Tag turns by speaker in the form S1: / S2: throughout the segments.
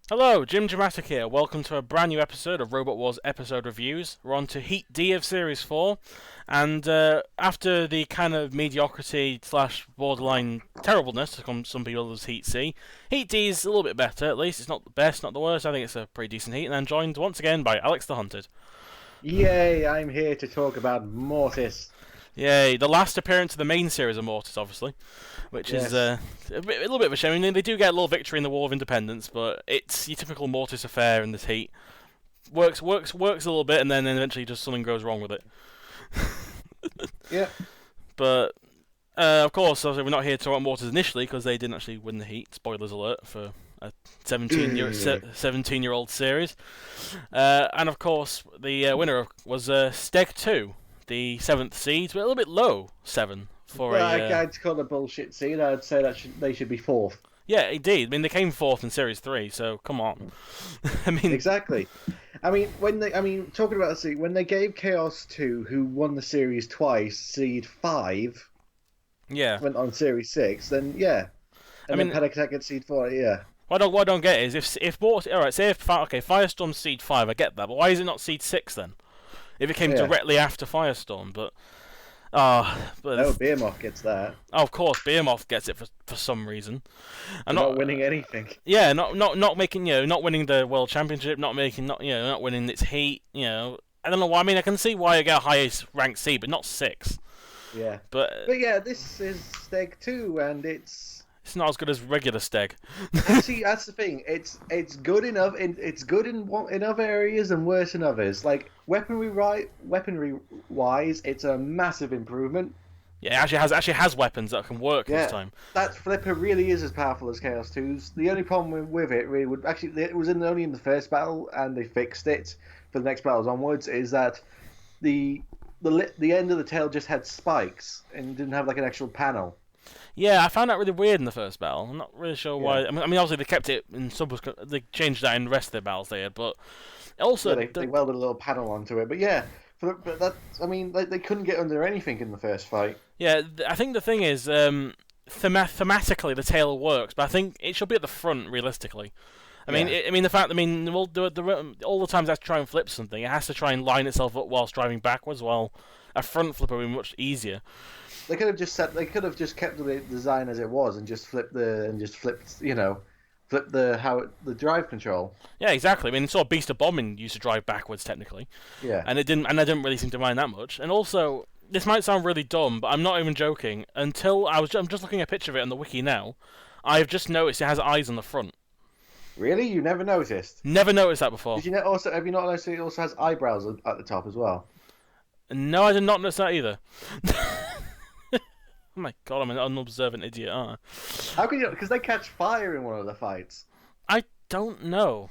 S1: Hello, Jim Dramatic here. Welcome to a brand new episode of Robot Wars episode reviews. We're on to Heat D of Series 4, and after the kind of mediocrity slash borderline terribleness to some people as Heat C, Heat D is a little bit better at least. It's not the best, not the worst. I think it's a pretty decent Heat, and I'm joined once again by Alex the Hunted.
S2: Yay, I'm here to talk about Mortis.
S1: Yay, the last appearance of the main series of Mortis, obviously, which is a little bit of a shame. I mean, they do get a little victory in the War of Independence, but it's your typical Mortis affair in this Heat. Works a little bit, and then eventually just something goes wrong with it.
S2: Yeah.
S1: But, of course, obviously we're not here to talk about Mortis initially, because they didn't actually win the Heat. Spoilers alert for a 17-year-old series. And, of course, the winner was Steg 2. The 7th seed, but a little bit low, 7 for
S2: I'd call it a bullshit seed. I'd say that they should be 4th.
S1: Yeah, indeed. I mean, they came 4th in Series 3, so come on. I mean,
S2: exactly. I mean, talking about the seed, when they gave Chaos 2, who won the series twice, seed 5, went on Series 6, then yeah. And then Panic Attack at seed 4, yeah.
S1: What I don't get is if Firestorm seed 5, I get that, but why is it not seed 6 then? If it came directly after Firestorm, but
S2: Behemoth gets that.
S1: Oh, of course, Behemoth gets it for some reason.
S2: And not winning anything.
S1: Yeah, not making not winning the World Championship, not winning its Heat. I don't know why. I mean, I can see why I get a highest ranked seed, but not 6.
S2: Yeah,
S1: but
S2: yeah, this is Steg 2, and it's
S1: not as good as regular Steg.
S2: See, that's the thing. It's good enough. It's good in other areas and worse in others. Like weaponry wise, it's a massive improvement.
S1: Yeah, it actually has weapons that can work this time.
S2: That flipper really is as powerful as Chaos 2's. The only problem with it really it was only in the first battle, and they fixed it for the next battles onwards. Is that the end of the tail just had spikes and didn't have like an actual panel.
S1: Yeah, I found that really weird in the first battle. I'm not really sure why. I mean, obviously they kept it in they changed that in the rest of their battles they had, but also
S2: they welded a little panel onto it. But yeah, but that they couldn't get under anything in the first fight.
S1: Yeah, I think the thing is thematically the tail works, but I think it should be at the front realistically. I mean, all the times it has to try and flip something, it has to try and line itself up whilst driving backwards. While a front flipper would be much easier.
S2: They could have just kept the design as it was and just flipped the drive control.
S1: Yeah, exactly. I mean, sort of Beast of Bombing used to drive backwards technically.
S2: Yeah.
S1: And I didn't really seem to mind that much. And also, this might sound really dumb, but I'm not even joking. I'm just looking at a picture of it on the wiki now. I've just noticed it has eyes on the front.
S2: Really? You never noticed?
S1: Never noticed that before.
S2: Have you not noticed it also has eyebrows at the top as well?
S1: No, I did not notice that either. Oh my god, I'm an unobservant idiot, aren't I?
S2: How can you? Because they catch fire in one of the fights.
S1: I don't know.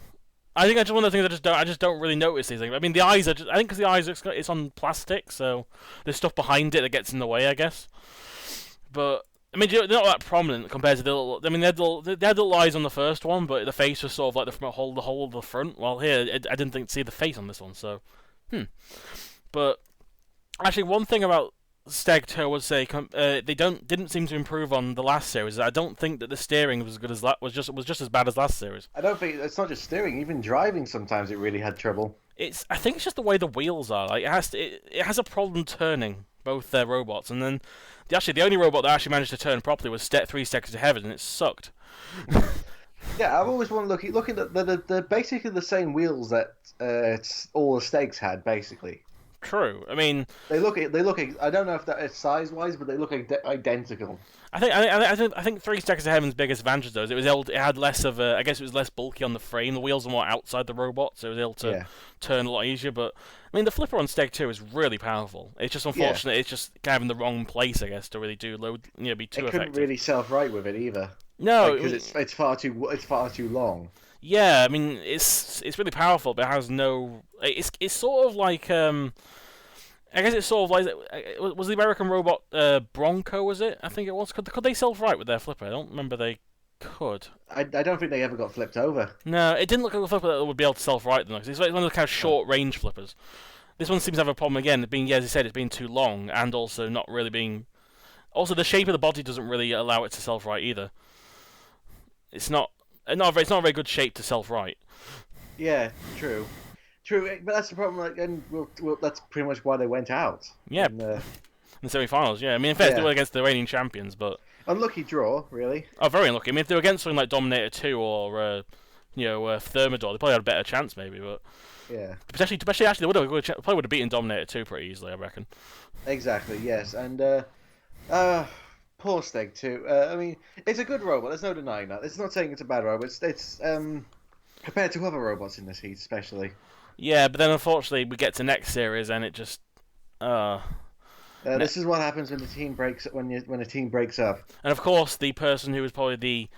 S1: I think that's one of the things I just don't really notice these things. I mean, the eyes are just, I think because the eyes it's on plastic, so there's stuff behind it that gets in the way, I guess. But I mean, they're not that prominent compared to the little. I mean, they had little eyes on the first one, but the face was sort of like the whole of the front. Well, here I didn't see the face on this one, so But actually, one thing about Steg 2, I would say they didn't seem to improve on the last series. I don't think that the steering was as good as was just as bad as last series.
S2: I don't think it's not just steering, even driving sometimes it really had trouble.
S1: I think it's just the way the wheels are. Like it has a problem turning both their robots, and then the only robot that actually managed to turn properly was 3 Stegs to Heaven, and it sucked.
S2: Yeah, I've always wanted looking at they're basically the same wheels that all the Stegs had basically.
S1: True. I mean,
S2: they look. I don't know if that is size wise, but they look identical.
S1: I think 3 Stacks to Heaven's biggest advantage though is it had less of a. I guess it was less bulky on the frame. The wheels are more outside the robot, so it was able to turn a lot easier. But I mean, the flipper on Steg 2 is really powerful. It's just unfortunate. It's just kind of in the wrong place, I guess, to really be too effective.
S2: It couldn't really self-right with it either.
S1: No,
S2: because it's far too long.
S1: Yeah, I mean it's really powerful, but it has no. It's sort of like I guess it's sort of like was the American robot Bronco? Was it? I think it was. Could they self-right with their flipper? I don't remember they could.
S2: I don't think they ever got flipped over.
S1: No, it didn't look like a flipper that would be able to self-right them. It's one of the kind of short-range flippers. This one seems to have a problem again. Being, as I said, it's being too long, and also not really being. Also, the shape of the body doesn't really allow it to self-right either. It's not. it's not a very good shape to self-right.
S2: Yeah, true. True, but that's the problem. Like, and that's pretty much why they went out.
S1: Yeah,
S2: In,
S1: in the semi-finals. Yeah, I mean, in fact, they
S2: yeah,
S1: were against the reigning champions, but
S2: unlucky draw, really.
S1: oh, very unlucky. I mean, if they were against something like Dominator 2 or Thermidor, they probably had a better chance, maybe. But
S2: Yeah,
S1: especially actually, they probably would have beaten Dominator 2 pretty easily, I reckon.
S2: exactly. Yes, and poor Steg too. I mean, it's a good robot. There's no denying that. It's not saying it's a bad robot. It's compared to other robots in this heat, especially.
S1: Yeah, but then unfortunately we get to next series and it just
S2: This is what happens when the team breaks when a team breaks up.
S1: and of course the person who was probably the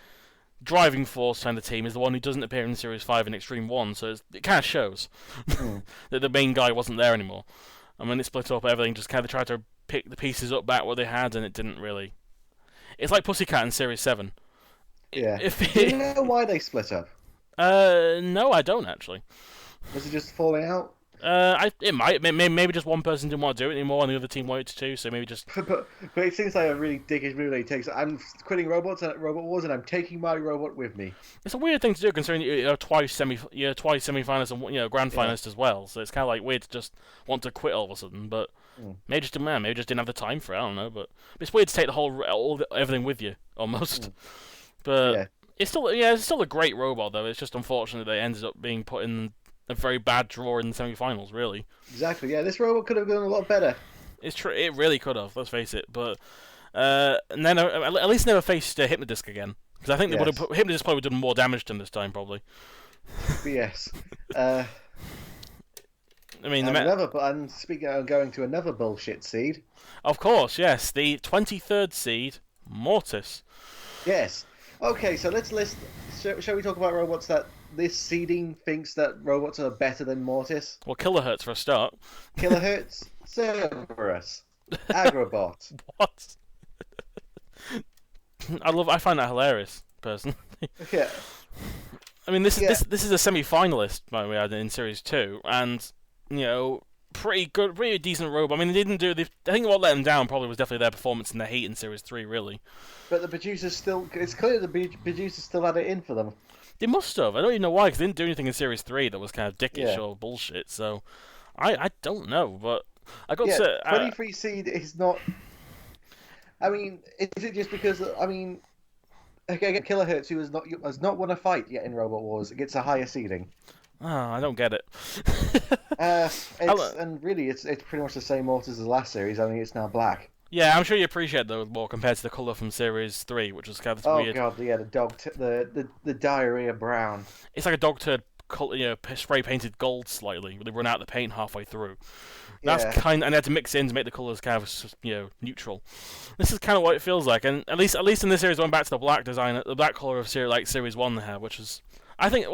S1: driving force behind the team is the one who doesn't appear in Series 5 and Extreme 1, so it kind of shows that the main guy wasn't there anymore. And when it split up, everything just kind of tried to pick the pieces up back what they had, and it didn't really. It's like Pussycat in Series 7.
S2: Yeah.
S1: If
S2: Do you know why they split up?
S1: no, I don't actually.
S2: Was it just falling out?
S1: Maybe just one person didn't want to do it anymore, and the other team wanted to, so maybe just.
S2: But it seems like a really dickish move that he takes. I'm quitting robots and Robot Wars, and I'm taking my robot with me.
S1: It's a weird thing to do, considering you're twice semi-finalists and grand finalists as well. So it's kind of like weird to just want to quit all of a sudden. But maybe just didn't have the time for it. I don't know, but it's weird to take everything with you almost. But
S2: Yeah.
S1: it's still a great robot though. It's just unfortunate that it ended up being put in a very bad draw in the semi-finals. Really,
S2: Exactly. Yeah, this robot could have done a lot better.
S1: it's true. It really could have. Let's face it. But and then at least never faced Hypnodisc again. Because I think they would have Hypnodisc probably would have done more damage to him this time, probably.
S2: But yes.
S1: I mean,
S2: And speaking of going to another bullshit seed.
S1: of course, yes, the 23rd seed, Mortis.
S2: Yes. Okay, so let's list. Shall we talk about robots that this seeding thinks that robots are better than Mortis?
S1: Well, Kilohertz for a start.
S2: Kilohertz, Cerberus, Agrabot.
S1: What? I find that hilarious, personally.
S2: Yeah.
S1: I mean, this is a semi-finalist, by the way, in Series 2, and pretty decent robot. I mean, they didn't do. I think what let them down probably was definitely their performance in the heat in Series 3, really.
S2: But the producers still. It's clear the producers still had it in for them.
S1: They must have. I don't even know why, because they didn't do anything in Series 3 that was kind of dickish or bullshit. So, I don't know, but I got to say,
S2: 23 seed is not. I mean, is it just because Kilohertz, who has not won a fight yet in Robot Wars, gets a higher seeding?
S1: I don't get it.
S2: And really, it's pretty much the same Mortis as the last series. I mean, it's now black.
S1: Yeah, I'm sure you appreciate those more compared to the colour from Series 3, which was kind of weird.
S2: Oh god, yeah, the diarrhea brown.
S1: It's like a dog turd, spray painted gold slightly. They run out the paint halfway through. That's and they had to mix in to make the colours kind of neutral. This is kind of what it feels like, and at least in this series, going back to the black design, the black colour of Series 1 they had, which is. I think,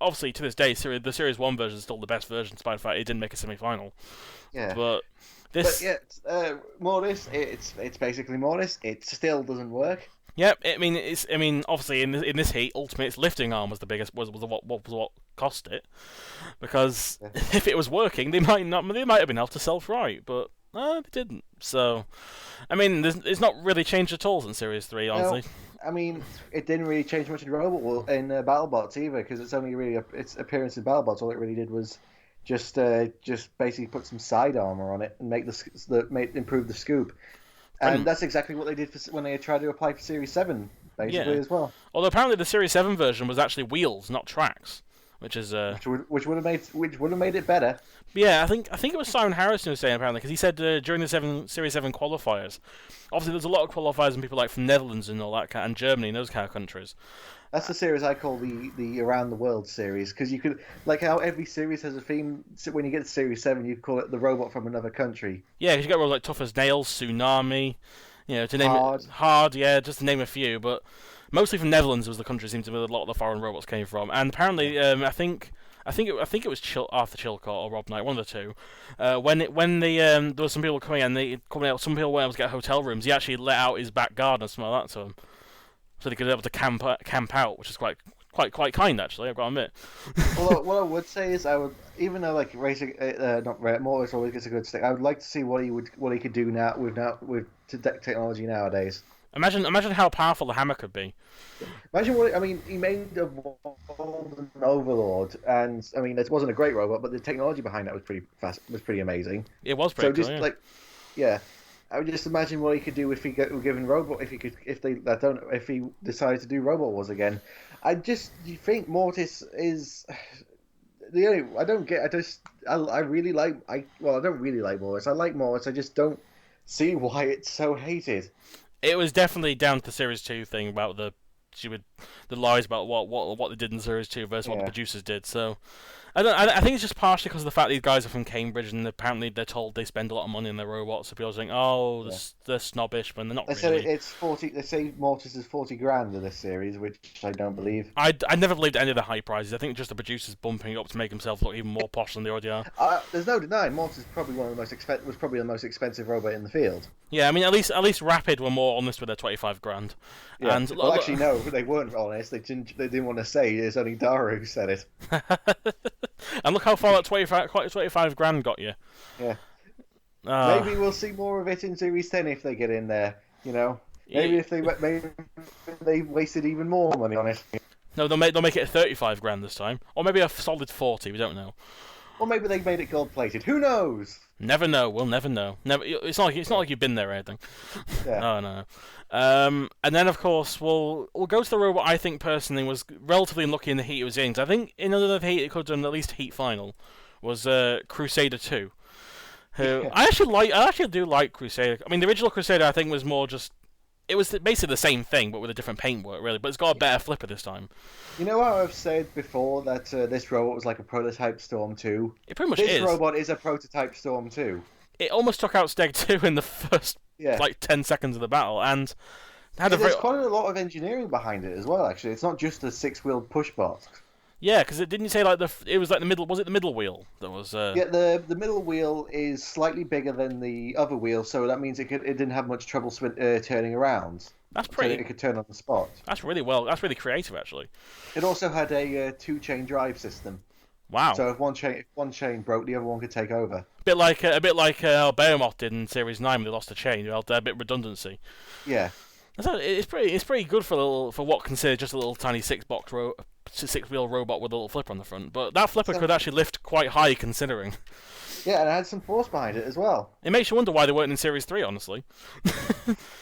S1: obviously, to this day, the Series 1 version is still the best version, despite the fact it didn't make a semi-final.
S2: Yeah.
S1: But this...
S2: Mortis, it's basically Mortis. It still doesn't work.
S1: Yep, obviously, in this heat, Ultimate's lifting arm was the biggest, was what cost it. Because if it was working, they might have been able to self-right, but they didn't. So, I mean, it's not really changed at all since Series 3, honestly.
S2: No. I mean, it didn't really change much in BattleBots either, because it's only really its appearance in BattleBots. All it really did was just basically put some side armor on it and improve the scoop, and that's exactly what they did when they tried to apply for Series 7, basically as well.
S1: Although apparently the Series 7 version was actually wheels, not tracks, which is
S2: which would have made it better.
S1: Yeah, I think it was Simon Harrison who was saying apparently, because he said during the Series 7 qualifiers, obviously there's a lot of qualifiers and people like from Netherlands and all that and Germany and those kind of countries.
S2: That's the series I call the Around the World series, because you could, like how every series has a theme. So when you get to Series 7, you call it the robot from another country.
S1: Yeah, because you got robots like Tough as Nails, Tsunami, to name Hard, just to name a few, but mostly from Netherlands was the country seemed to be a lot of the foreign robots came from, and apparently I think it was Arthur Chilcott or Rob Knight, one of the two. When there was some people coming out, some people weren't able to get hotel rooms. He actually let out his back garden and something like that to them, so they could be able to camp out, which is quite kind actually. I've got to admit.
S2: Well, what I would say is even though like racing, Mortis always gets a good stick. I would like to see what he could do with technology nowadays.
S1: Imagine how powerful the hammer could be.
S2: Imagine what I mean. He made a Walden Overlord, and I mean, it wasn't a great robot, but the technology behind that was pretty fast. Was pretty amazing.
S1: It was
S2: So
S1: pretty cool.
S2: just
S1: Yeah.
S2: like, yeah, I would just imagine what he could do if were given robot. If he could, if they, I don't, if he decided to do Robot Wars again. You think Mortis is the only. I don't get. I really like. Well, I don't really like Mortis. I like Mortis. I just don't see why it's so hated.
S1: It was definitely down to the Series 2 thing about the lies about what they did in Series 2 versus what the
S2: Yeah.
S1: producers did. So I think it's just partially because of the fact these guys are from Cambridge and apparently they're told they spend a lot of money on their robots. So people are saying, oh,
S2: Yeah.
S1: they're snobbish, but they're not
S2: They said
S1: really.
S2: it's 40. They say Mortis is 40 grand in this series, which I don't believe.
S1: I never believed any of the high prices. I think just the producers bumping it up to make themselves look even more posh than they already are.
S2: There's no denying Mortis is probably was probably the most expensive robot in the field.
S1: Yeah, I mean, at least Rapid were more honest with their 25 grand.
S2: Yeah.
S1: And
S2: Well, actually, no, they weren't honest. They didn't want to say. It's only Dara who said it.
S1: and look how far that 25 grand got you.
S2: Yeah.
S1: Uh,
S2: Maybe we'll see more of it in Series 10 if they get in there. You know, maybe if they wasted even more money on it.
S1: No, they'll make it 35 grand this time, or maybe a solid 40. We don't know.
S2: Or maybe they made it gold plated. Who knows?
S1: Never know. We'll never know. Never. It's not like you've been there or anything.
S2: Yeah.
S1: No. And then of course we'll go to the robot I think personally was relatively unlucky in the heat it was in. 'Cause I think in another heat it could have done at least heat final. Was Crusader 2, who
S2: Yeah.
S1: I actually do like Crusader. I mean the original Crusader I think was more just. It was basically the same thing, but with a different paintwork, really. But it's got a better flipper this time.
S2: You know how I've said before that this robot was like a prototype Storm 2?
S1: It pretty much
S2: This
S1: is.
S2: robot is a prototype Storm 2.
S1: It almost took out Steg 2 in the first
S2: Yeah.
S1: 10 seconds of the battle, and had a
S2: There's
S1: very
S2: quite a lot of engineering behind it as well, actually. It's not just a six-wheeled push box.
S1: yeah, because it didn't say it was like the middle. Was it the middle wheel that was?
S2: Yeah, the middle wheel is slightly bigger than the other wheel, so that means it didn't have much trouble turning around.
S1: That's
S2: So
S1: pretty.
S2: it could turn on the spot.
S1: That's really creative, actually.
S2: It also had a two-chain drive system.
S1: Wow.
S2: So if one chain broke, the other one could take over.
S1: A bit like how Behemoth did in Series 9 when they lost a chain. They had a bit of redundancy.
S2: Yeah.
S1: It's pretty good for what considered just a little tiny six-wheel robot with a little flipper on the front. But that flipper could actually lift quite high considering.
S2: Yeah, and it had some force behind it as well.
S1: It makes you wonder why they weren't in Series 3, honestly.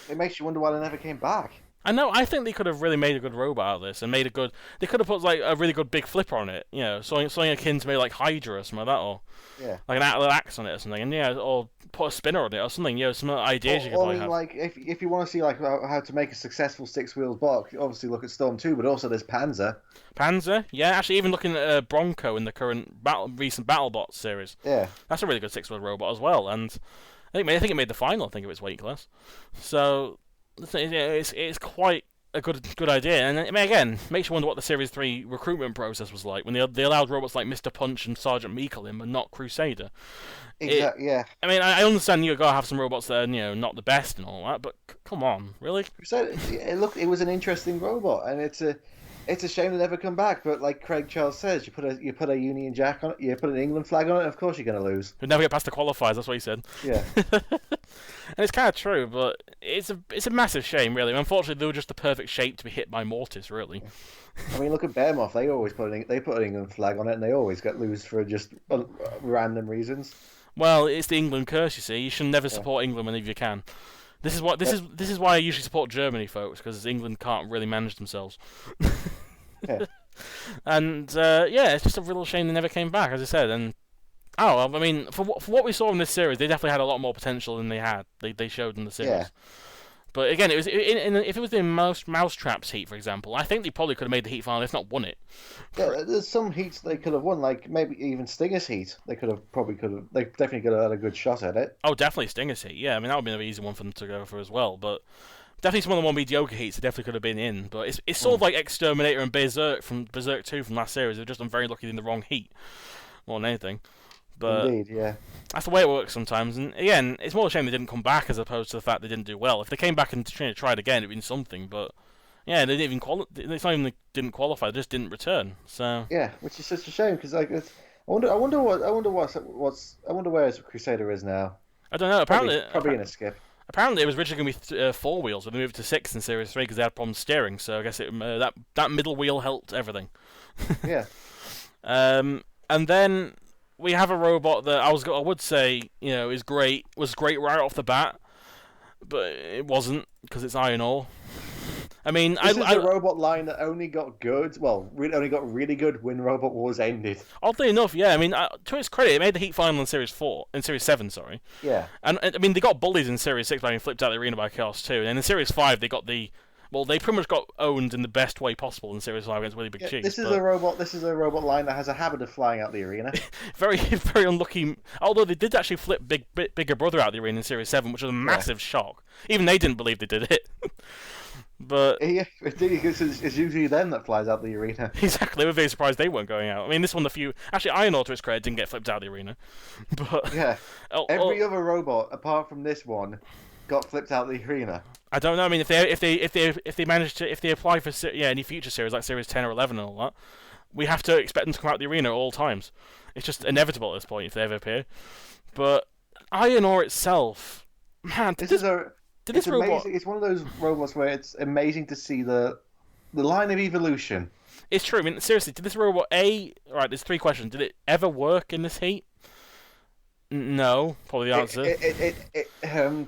S2: It makes you wonder why they never came back.
S1: I know. I think they could have really made a good robot out of this, and made a good. They could have put like a really good big flipper on it, you know, something akin to maybe like Hydra or something like that, or
S2: Yeah.
S1: like an little axe on it or something, and yeah, or put a spinner on it or something. You know, some ideas you could
S2: Or, I
S1: like
S2: mean,
S1: have.
S2: like if you want to see like how to make a successful six-wheeled box, obviously look at Storm 2, but also there's Panzer.
S1: Panzer, yeah. Actually, even looking at Bronco in the recent BattleBots series,
S2: Yeah.
S1: that's a really good six-wheel robot as well, and I think it made the final. I think of its weight class, so it's quite a good idea, and I mean, again, makes you wonder what the Series 3 recruitment process was like when they allowed robots like Mr. Punch and Sergeant Meekle in, but not Crusader.
S2: Exactly. Yeah.
S1: I mean, I understand you gotta have some robots that are, you know, not the best and all that, but come on, really?
S2: So it was an interesting robot, and it's a shame to never come back. But like Craig Charles says, you put a Union Jack on it, you put an England flag on it, of course you're going to lose.
S1: We'd never get past the qualifiers. That's what he said.
S2: Yeah.
S1: And it's kind of true, but it's a massive shame, really. Unfortunately, they were just the perfect shape to be hit by Mortis, really.
S2: I mean, look at Behemoth. They always put an England flag on it, and they always get lose for just random reasons.
S1: Well, it's the England curse, you see. You should never support England whenever you can. This is why I usually support Germany, folks, because England can't really manage themselves.
S2: Yeah.
S1: And yeah, it's just a real shame they never came back, as I said. And I mean, for what we saw in this series, they definitely had a lot more potential than they showed in the series.
S2: Yeah.
S1: But again, it was if it was in Mousetrap's heat, for example, I think they probably could have made the heat final, if not won it.
S2: Yeah, there's some heats they could have won, like maybe even Stinger's heat. They definitely could have had a good shot at it.
S1: Oh, definitely Stinger's heat. Yeah, I mean that would be an easy one for them to go for as well. But definitely some of the more mediocre heats they definitely could have been in. But it's sort of like Exterminator and Berserk from Berserk 2 from last series. They're just very lucky in the wrong heat more than anything. But
S2: Indeed, yeah.
S1: that's the way it works sometimes. And again, it's more a shame they didn't come back as opposed to the fact they didn't do well. If they came back and tried again, it'd been something. But yeah, they didn't even It's not even they didn't qualify; they just didn't return. So
S2: Yeah, which is such a shame because like I wonder where Crusader is now.
S1: I don't know.
S2: Probably in a skip.
S1: Apparently, it was originally going to be 4 wheels, but they moved to 6 in Series 3 because they had problems steering. So I guess that middle wheel helped everything.
S2: Yeah.
S1: And then we have a robot that I would say was great right off the bat, but it wasn't because it's iron ore. I mean,
S2: This is a robot line that only got good. Well, only got really good when Robot Wars ended.
S1: Oddly enough, yeah. I mean, to its credit, it made the heat final in Series 7, sorry.
S2: Yeah.
S1: And I mean, they got bullied in Series 6 by being flipped out of the arena by Chaos 2, and in Series 5 they got they pretty much got owned in the best way possible in Series 5 against Willie Big Cheese.
S2: This is a robot line that has a habit of flying out the arena.
S1: Very, very unlucky. Although they did actually flip Bigger Brother out of the arena in Series 7, which was a massive shock. Even they didn't believe they did it. But
S2: yeah, it's usually them that flies out the arena.
S1: Exactly, we're very surprised they weren't going out. I mean, this one, actually, Iron Ore to its credit didn't get flipped out of the arena. But
S2: yeah, every other robot apart from this one got flipped out of the arena.
S1: I don't know. I mean, if they apply for any future series like Series 10 or 11 and all that, we have to expect them to come out of the arena at all times. It's just inevitable at this point if they ever appear. But Iron Ore itself, man,
S2: it's amazing. It's one of those robots where it's amazing to see the line of evolution.
S1: It's true. I mean, seriously, did this robot Right, there's 3 questions. Did it ever work in this heat? No, probably the answer.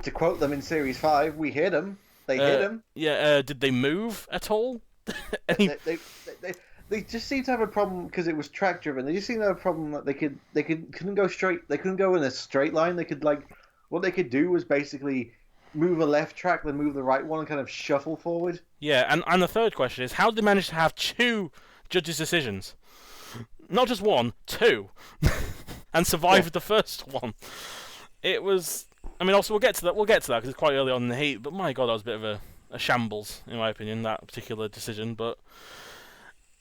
S2: To quote them in Series 5, we hit them. They hit them.
S1: Yeah. Did they move at all?
S2: They just seem to have a problem because it was track driven. They just seem to have a problem that they couldn't go straight. They couldn't go in a straight line. What they could do was basically move a left track, then move the right one, and kind of shuffle forward.
S1: Yeah, and the third question is, how did they manage to have 2 judges' decisions? Not just 1, 2. And survived the first one. It was... I mean, also, we'll get to that because it's quite early on in the heat, but my god, that was a bit of a shambles, in my opinion, that particular decision, but...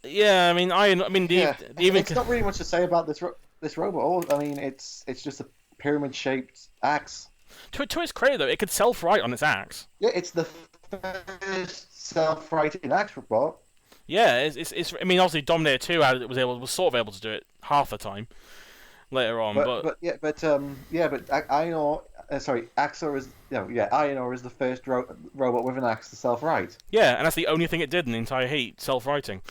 S1: Yeah, I mean,
S2: it's not really much to say about this robot. I mean, it's just a pyramid-shaped axe.
S1: To its credit, though, it could self-right on its axe.
S2: Yeah, it's the first self-righting axe robot.
S1: Yeah, it's. I mean, obviously, Dominator 2 was sort of able to do it half the time later on, but
S2: Iron Ore, Axor is Iron Ore is the first robot with an axe to self-right.
S1: Yeah, and that's the only thing it did in the entire heat, self-righting,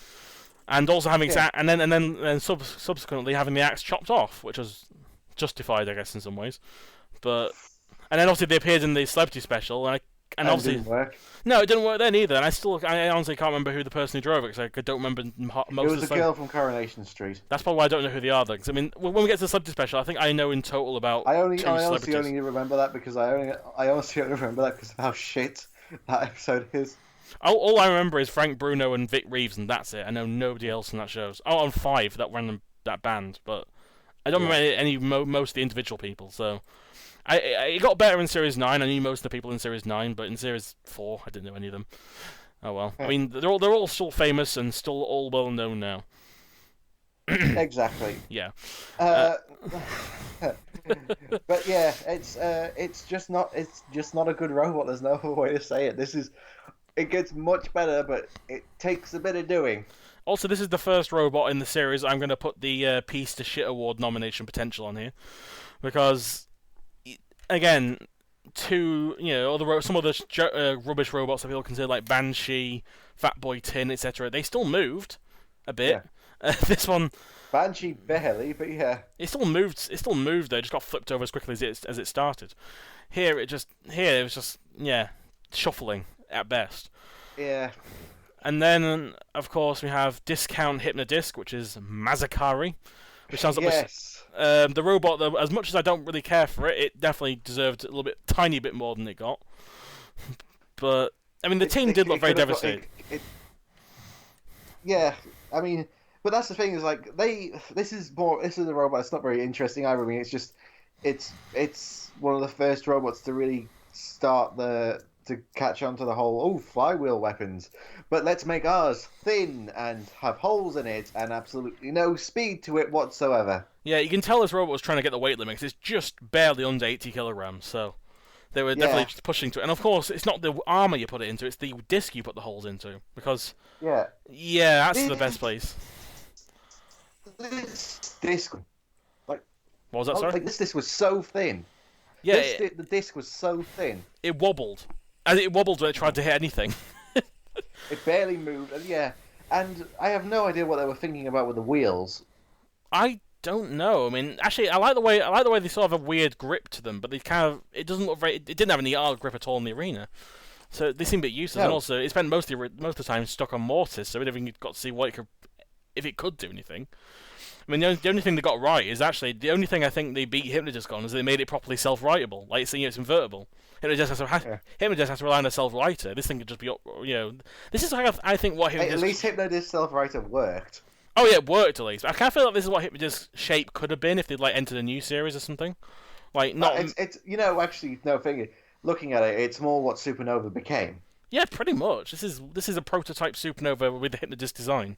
S1: and also having and then subsequently having the axe chopped off, which was justified, I guess, in some ways, but. And then obviously they appeared in the celebrity special, and obviously
S2: it didn't work.
S1: No, it didn't work then either. And I honestly can't remember who the person who drove it because I don't remember most of the.
S2: It was a girl from Coronation Street.
S1: That's probably why I don't know who they are. Then, because I mean, when we get to the celebrity special, I think I know in total about.
S2: I honestly only remember that because I honestly only remember that because of how shit that episode is.
S1: All I remember is Frank Bruno and Vic Reeves, and that's it. I know nobody else in that show. Oh, on 5, that band, but I don't remember most of the individual people. So. It got better in Series 9. I knew most of the people in Series 9, but in Series 4, I didn't know any of them. Oh well. I mean, they're all still famous and still all well known now.
S2: Exactly.
S1: Yeah.
S2: But yeah, it's just not a good robot. There's no other way to say it. It gets much better, but it takes a bit of doing.
S1: Also, this is the first robot in the series I'm going to put the Piece to Shit Award nomination potential on here, because. Again, some of the rubbish robots that people consider like Banshee, Fatboy Tin, etc. They still moved a bit. Yeah. This one,
S2: Banshee barely, but yeah,
S1: it still moved. It still moved though. It just got flipped over as quickly as it started. Here it was just shuffling at best.
S2: Yeah.
S1: And then of course we have Discount Hypnodisc, which is Mazakari, which sounds like the robot, though, as much as I don't really care for it, it definitely deserved a tiny bit more than it got. But I mean, the team did look very devastated.
S2: Yeah, I mean, but that's the thing is like this is a robot that's not very interesting either. I mean, it's one of the first robots to really start to catch on to the whole flywheel weapons, but let's make ours thin and have holes in it and absolutely no speed to it whatsoever.
S1: Yeah, you can tell this robot was trying to get the weight limit because it's just barely under 80 kilograms, so they were definitely pushing to it. And of course, it's not the armor you put it into, it's the disc you put the holes into, because that's the best place.
S2: This disc,
S1: what was that, sorry?
S2: This disc was so thin.
S1: Yeah,
S2: The disc was so thin.
S1: it wobbled. And it wobbled when it tried to hit anything.
S2: It barely moved. And yeah, and I have no idea what they were thinking about with the wheels.
S1: I don't know. I mean, actually, I like the way they sort of have a weird grip to them, but they kind of it doesn't look very. It didn't have any grip at all in the arena, so they seem a bit useless.
S2: No.
S1: And also, it spent most of the time stuck on mortise, so we never even got to see what it could, if it could do anything. I mean, the only thing they got right is actually the only thing I think they beat Hypnodisc on is they made it properly self-writable, like it's invertible. Hypnodisc has to rely on a self-writer. This thing could just be, this is how I think what Hypnodisc.
S2: At least Hypnodisc self-writer worked.
S1: Oh yeah, it worked at least. I kind of feel like this is what Hypnodisc shape could have been if they'd like entered a new series or something. Like not.
S2: It's actually no thing. Looking at it, it's more what Supernova became.
S1: Yeah, pretty much. This is a prototype Supernova with the Hypnodisc design.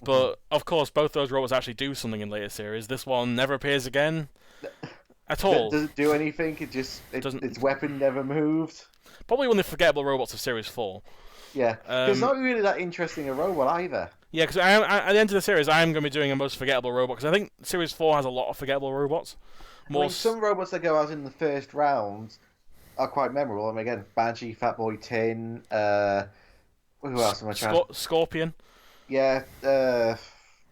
S1: But of course, both those robots actually do something in later series. This one never appears again at all.
S2: Does it do anything?
S1: Doesn't.
S2: Its weapon never moved.
S1: Probably one of the forgettable robots of Series 4.
S2: Yeah, it's not really that interesting a robot either.
S1: Yeah, because at the end of the series, I am going to be doing a most forgettable robot, because I think Series 4 has a lot of forgettable robots.
S2: Some robots that go out in the first round are quite memorable. I mean, again, Banshee, Fatboy Tin, who else am I trying
S1: Scorpion.
S2: Yeah,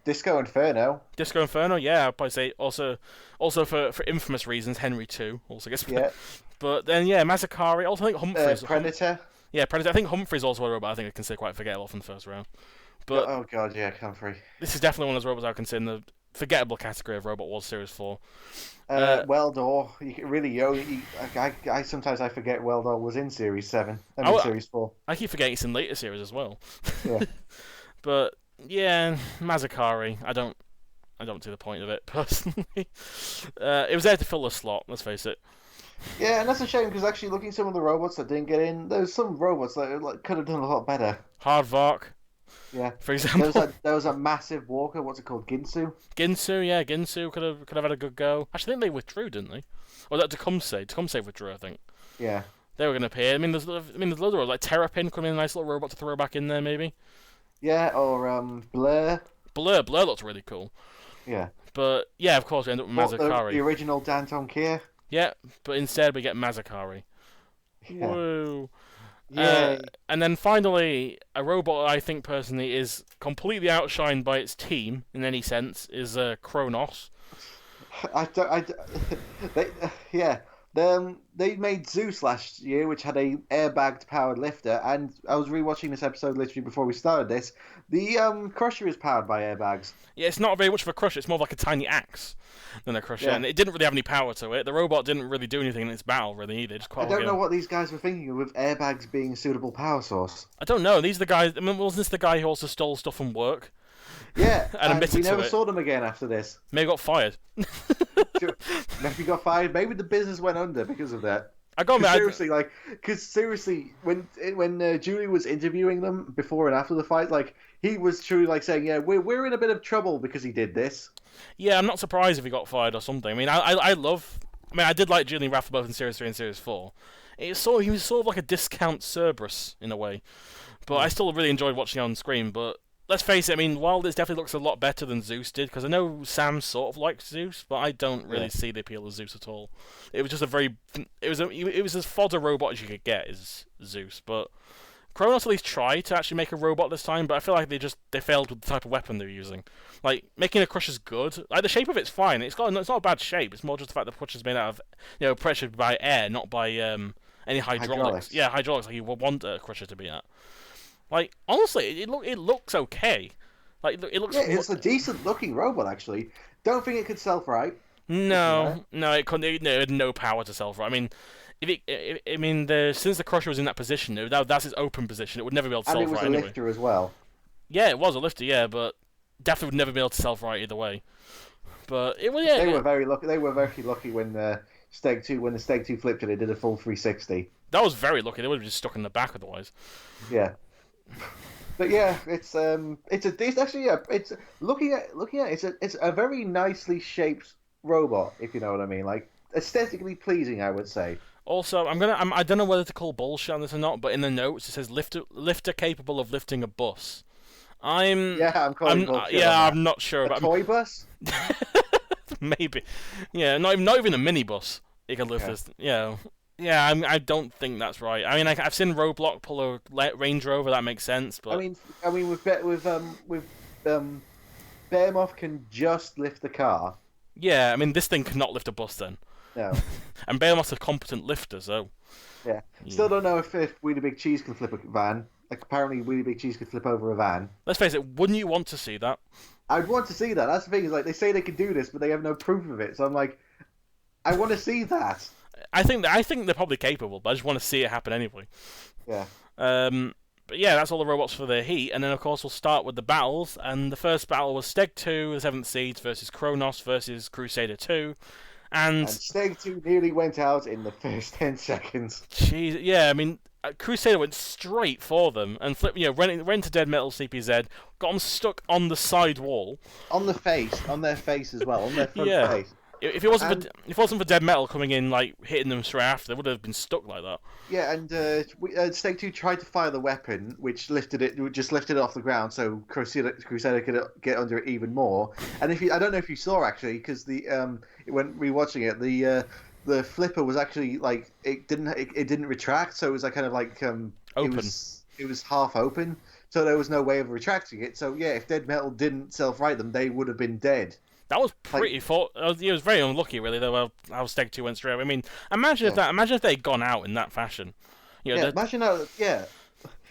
S2: Disco Inferno.
S1: Disco Inferno, yeah, I'd probably say also for infamous reasons, Henry 2 also gets.
S2: Yeah.
S1: But then Mazakari. Also, I think Humphreys.
S2: Predator.
S1: Yeah, Predator. I think Humphrey's also a robot I think I consider quite forgettable from the first round. But
S2: oh god, yeah, Humphrey.
S1: This is definitely one of those robots I would consider in the forgettable category of Robot Wars Series 4.
S2: Weldor. I sometimes I forget Weldor was in Series 7. Series 4.
S1: I keep forgetting it's in later series as well.
S2: Yeah.
S1: But yeah, Mazakari. I don't see the point of it personally. It was there to fill the slot. Let's face it.
S2: Yeah, and that's a shame because actually looking at some of the robots that didn't get in, there's some robots that could have done a lot better.
S1: Hardvark.
S2: Yeah.
S1: For example.
S2: There was a massive walker. What's it called? Ginsu.
S1: Ginsu could have had a good go. Actually, I think they withdrew, didn't they? Or that Tecumseh withdrew, I think.
S2: Yeah.
S1: They were going to appear. I mean, there's loads of robots. Like Terrapin could be a nice little robot to throw back in there, maybe.
S2: Yeah, or Blur.
S1: Blur looks really cool.
S2: Yeah.
S1: But yeah, of course we end up with Mazakari.
S2: The original Danton Kier.
S1: Yeah, but instead we get Mazakari.
S2: Yeah.
S1: Woo.
S2: Yeah.
S1: And then finally, a robot I think personally is completely outshined by its team in any sense is Kronos.
S2: They made Zeus last year, which had a airbagged powered lifter, and I was rewatching this episode literally before we started this. The Crusher is powered by airbags.
S1: Yeah, it's not very much of a Crusher. It's more like a tiny axe than a Crusher,
S2: Yeah.
S1: and it didn't really have any power to it. The robot didn't really do anything in its battle, really either.
S2: I don't know what these guys were thinking of with airbags being a suitable power source.
S1: I don't know. These are the guys. I mean, wasn't this the guy who also stole stuff from work?
S2: Yeah,
S1: and
S2: we never saw them again after this.
S1: Maybe got fired.
S2: Maybe got fired. Maybe the business went under because of that. Seriously, when Julie was interviewing them before and after the fight, he was truly saying, "Yeah, we're in a bit of trouble because he did this."
S1: Yeah, I'm not surprised if he got fired or something. I mean, I did like Julian Raffle both in Series 3 and Series 4. He was sort of like a discount Cerberus in a way, but I still really enjoyed watching it on screen. But let's face it, I mean, while this definitely looks a lot better than Zeus did, because I know Sam sort of likes Zeus, but I don't really see the appeal of Zeus at all. It was just it was as fodder robot as you could get is Zeus, but Kronos at least tried to actually make a robot this time, but I feel like they failed with the type of weapon they're using. Like, making a Crusher's good. Like, the shape of it's fine. It's not a bad shape. It's more just the fact the Crusher's made out of, pressure by air, not by any hydraulics. Yeah, hydraulics like you would want a Crusher to be at. Like, honestly, it looks okay. Like, it looks.
S2: Yeah, it's a decent looking robot actually. Don't think it could self-right.
S1: No, it couldn't. It had no power to self-right. I mean, since the Crusher was in that position, that's its open position. It would never be able to self-right anyway.
S2: And it was a lifter as well.
S1: Yeah, it was a lifter. Yeah, but definitely would never be able to self-right either way. But it was. Yeah,
S2: they were very lucky. They were very lucky when the Steg 2 flipped it. It did a full 360.
S1: That was very lucky. They would have just stuck in the back otherwise.
S2: Yeah. But yeah, it's looking at it's a very nicely shaped robot, if you know what I mean. Like, aesthetically pleasing, I would say.
S1: Also, I don't know whether to call bullshit on this or not, but in the notes it says lifter capable of lifting a bus. I'm not sure about
S2: toy bus.
S1: Maybe, yeah, not even a minibus. It can lift
S2: Okay.
S1: this. Yeah. I don't think that's right. I mean, I've seen Roadblock pull a Range Rover. That makes sense,
S2: I
S1: but
S2: mean, with Behemoth can just lift the car.
S1: yeah, I mean, this thing cannot lift a bus then.
S2: No.
S1: And Behemoth's a competent lifter, so
S2: Yeah.
S1: yeah.
S2: Still don't know if Weedy Big Cheese can flip a van. Like apparently Weedy Big Cheese could flip over a van.
S1: Let's face it. Wouldn't you want to see that?
S2: I'd want to see that. That's the thing. Is like they say they can do this, but they have no proof of it. So I'm like, I want to see that.
S1: I think they're probably capable, but I just want to see it happen anyway.
S2: Yeah.
S1: But yeah, that's all the robots for the heat, and then of course we'll start with the battles. And the first battle was Steg 2, the Seventh Seeds versus Kronos versus Crusader 2,
S2: And
S1: and
S2: Steg 2 nearly went out in the first 10 seconds.
S1: jeez, yeah, I mean. Crusader went straight for them and flipped, ran into Dead Metal CPZ, got them stuck on the side wall.
S2: On the face, on their face as well, on their front
S1: Yeah.
S2: face.
S1: If it wasn't
S2: And,
S1: if it wasn't for Dead Metal coming in, like hitting them straight after, they would have been stuck like that.
S2: yeah, and Steg 2 tried to fire the weapon, which just lifted it off the ground, so Crusader could get under it even more. And I don't know if you saw actually, because when rewatching it, the flipper was actually like it didn't retract, so it was like kind of like
S1: Open.
S2: It was half open, so there was no way of retracting it. So yeah, if Dead Metal didn't self-right them, they would have been dead.
S1: That was pretty. It was very unlucky, really. Though how Steg 2 went straight. I mean, imagine if they'd gone out in that fashion.
S2: Yeah, imagine how. Yeah,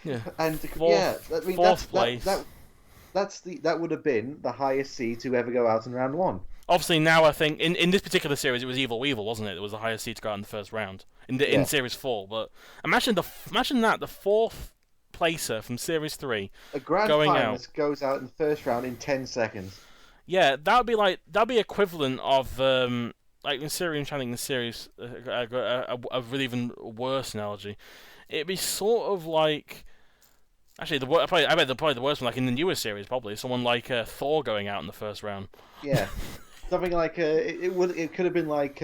S1: yeah.
S2: and
S1: Fourth,
S2: I mean
S1: fourth place.
S2: that would have been the highest seed to ever go out in round one.
S1: Obviously, now I think in this particular series it was Evil Weevil, wasn't it? It was the highest seed to go out in the first round in Series 4. But imagine the fourth placer from Series 3
S2: A grand
S1: going
S2: finalist
S1: out
S2: goes out in the first round in 10 seconds.
S1: Yeah, that'd be equivalent of like in Series. I'm trying to think in Series a really even worse analogy. It'd be sort of like. Actually, I bet probably the worst one, like in the newer series, probably someone like Thor going out in the first round.
S2: Yeah, something like it could have been like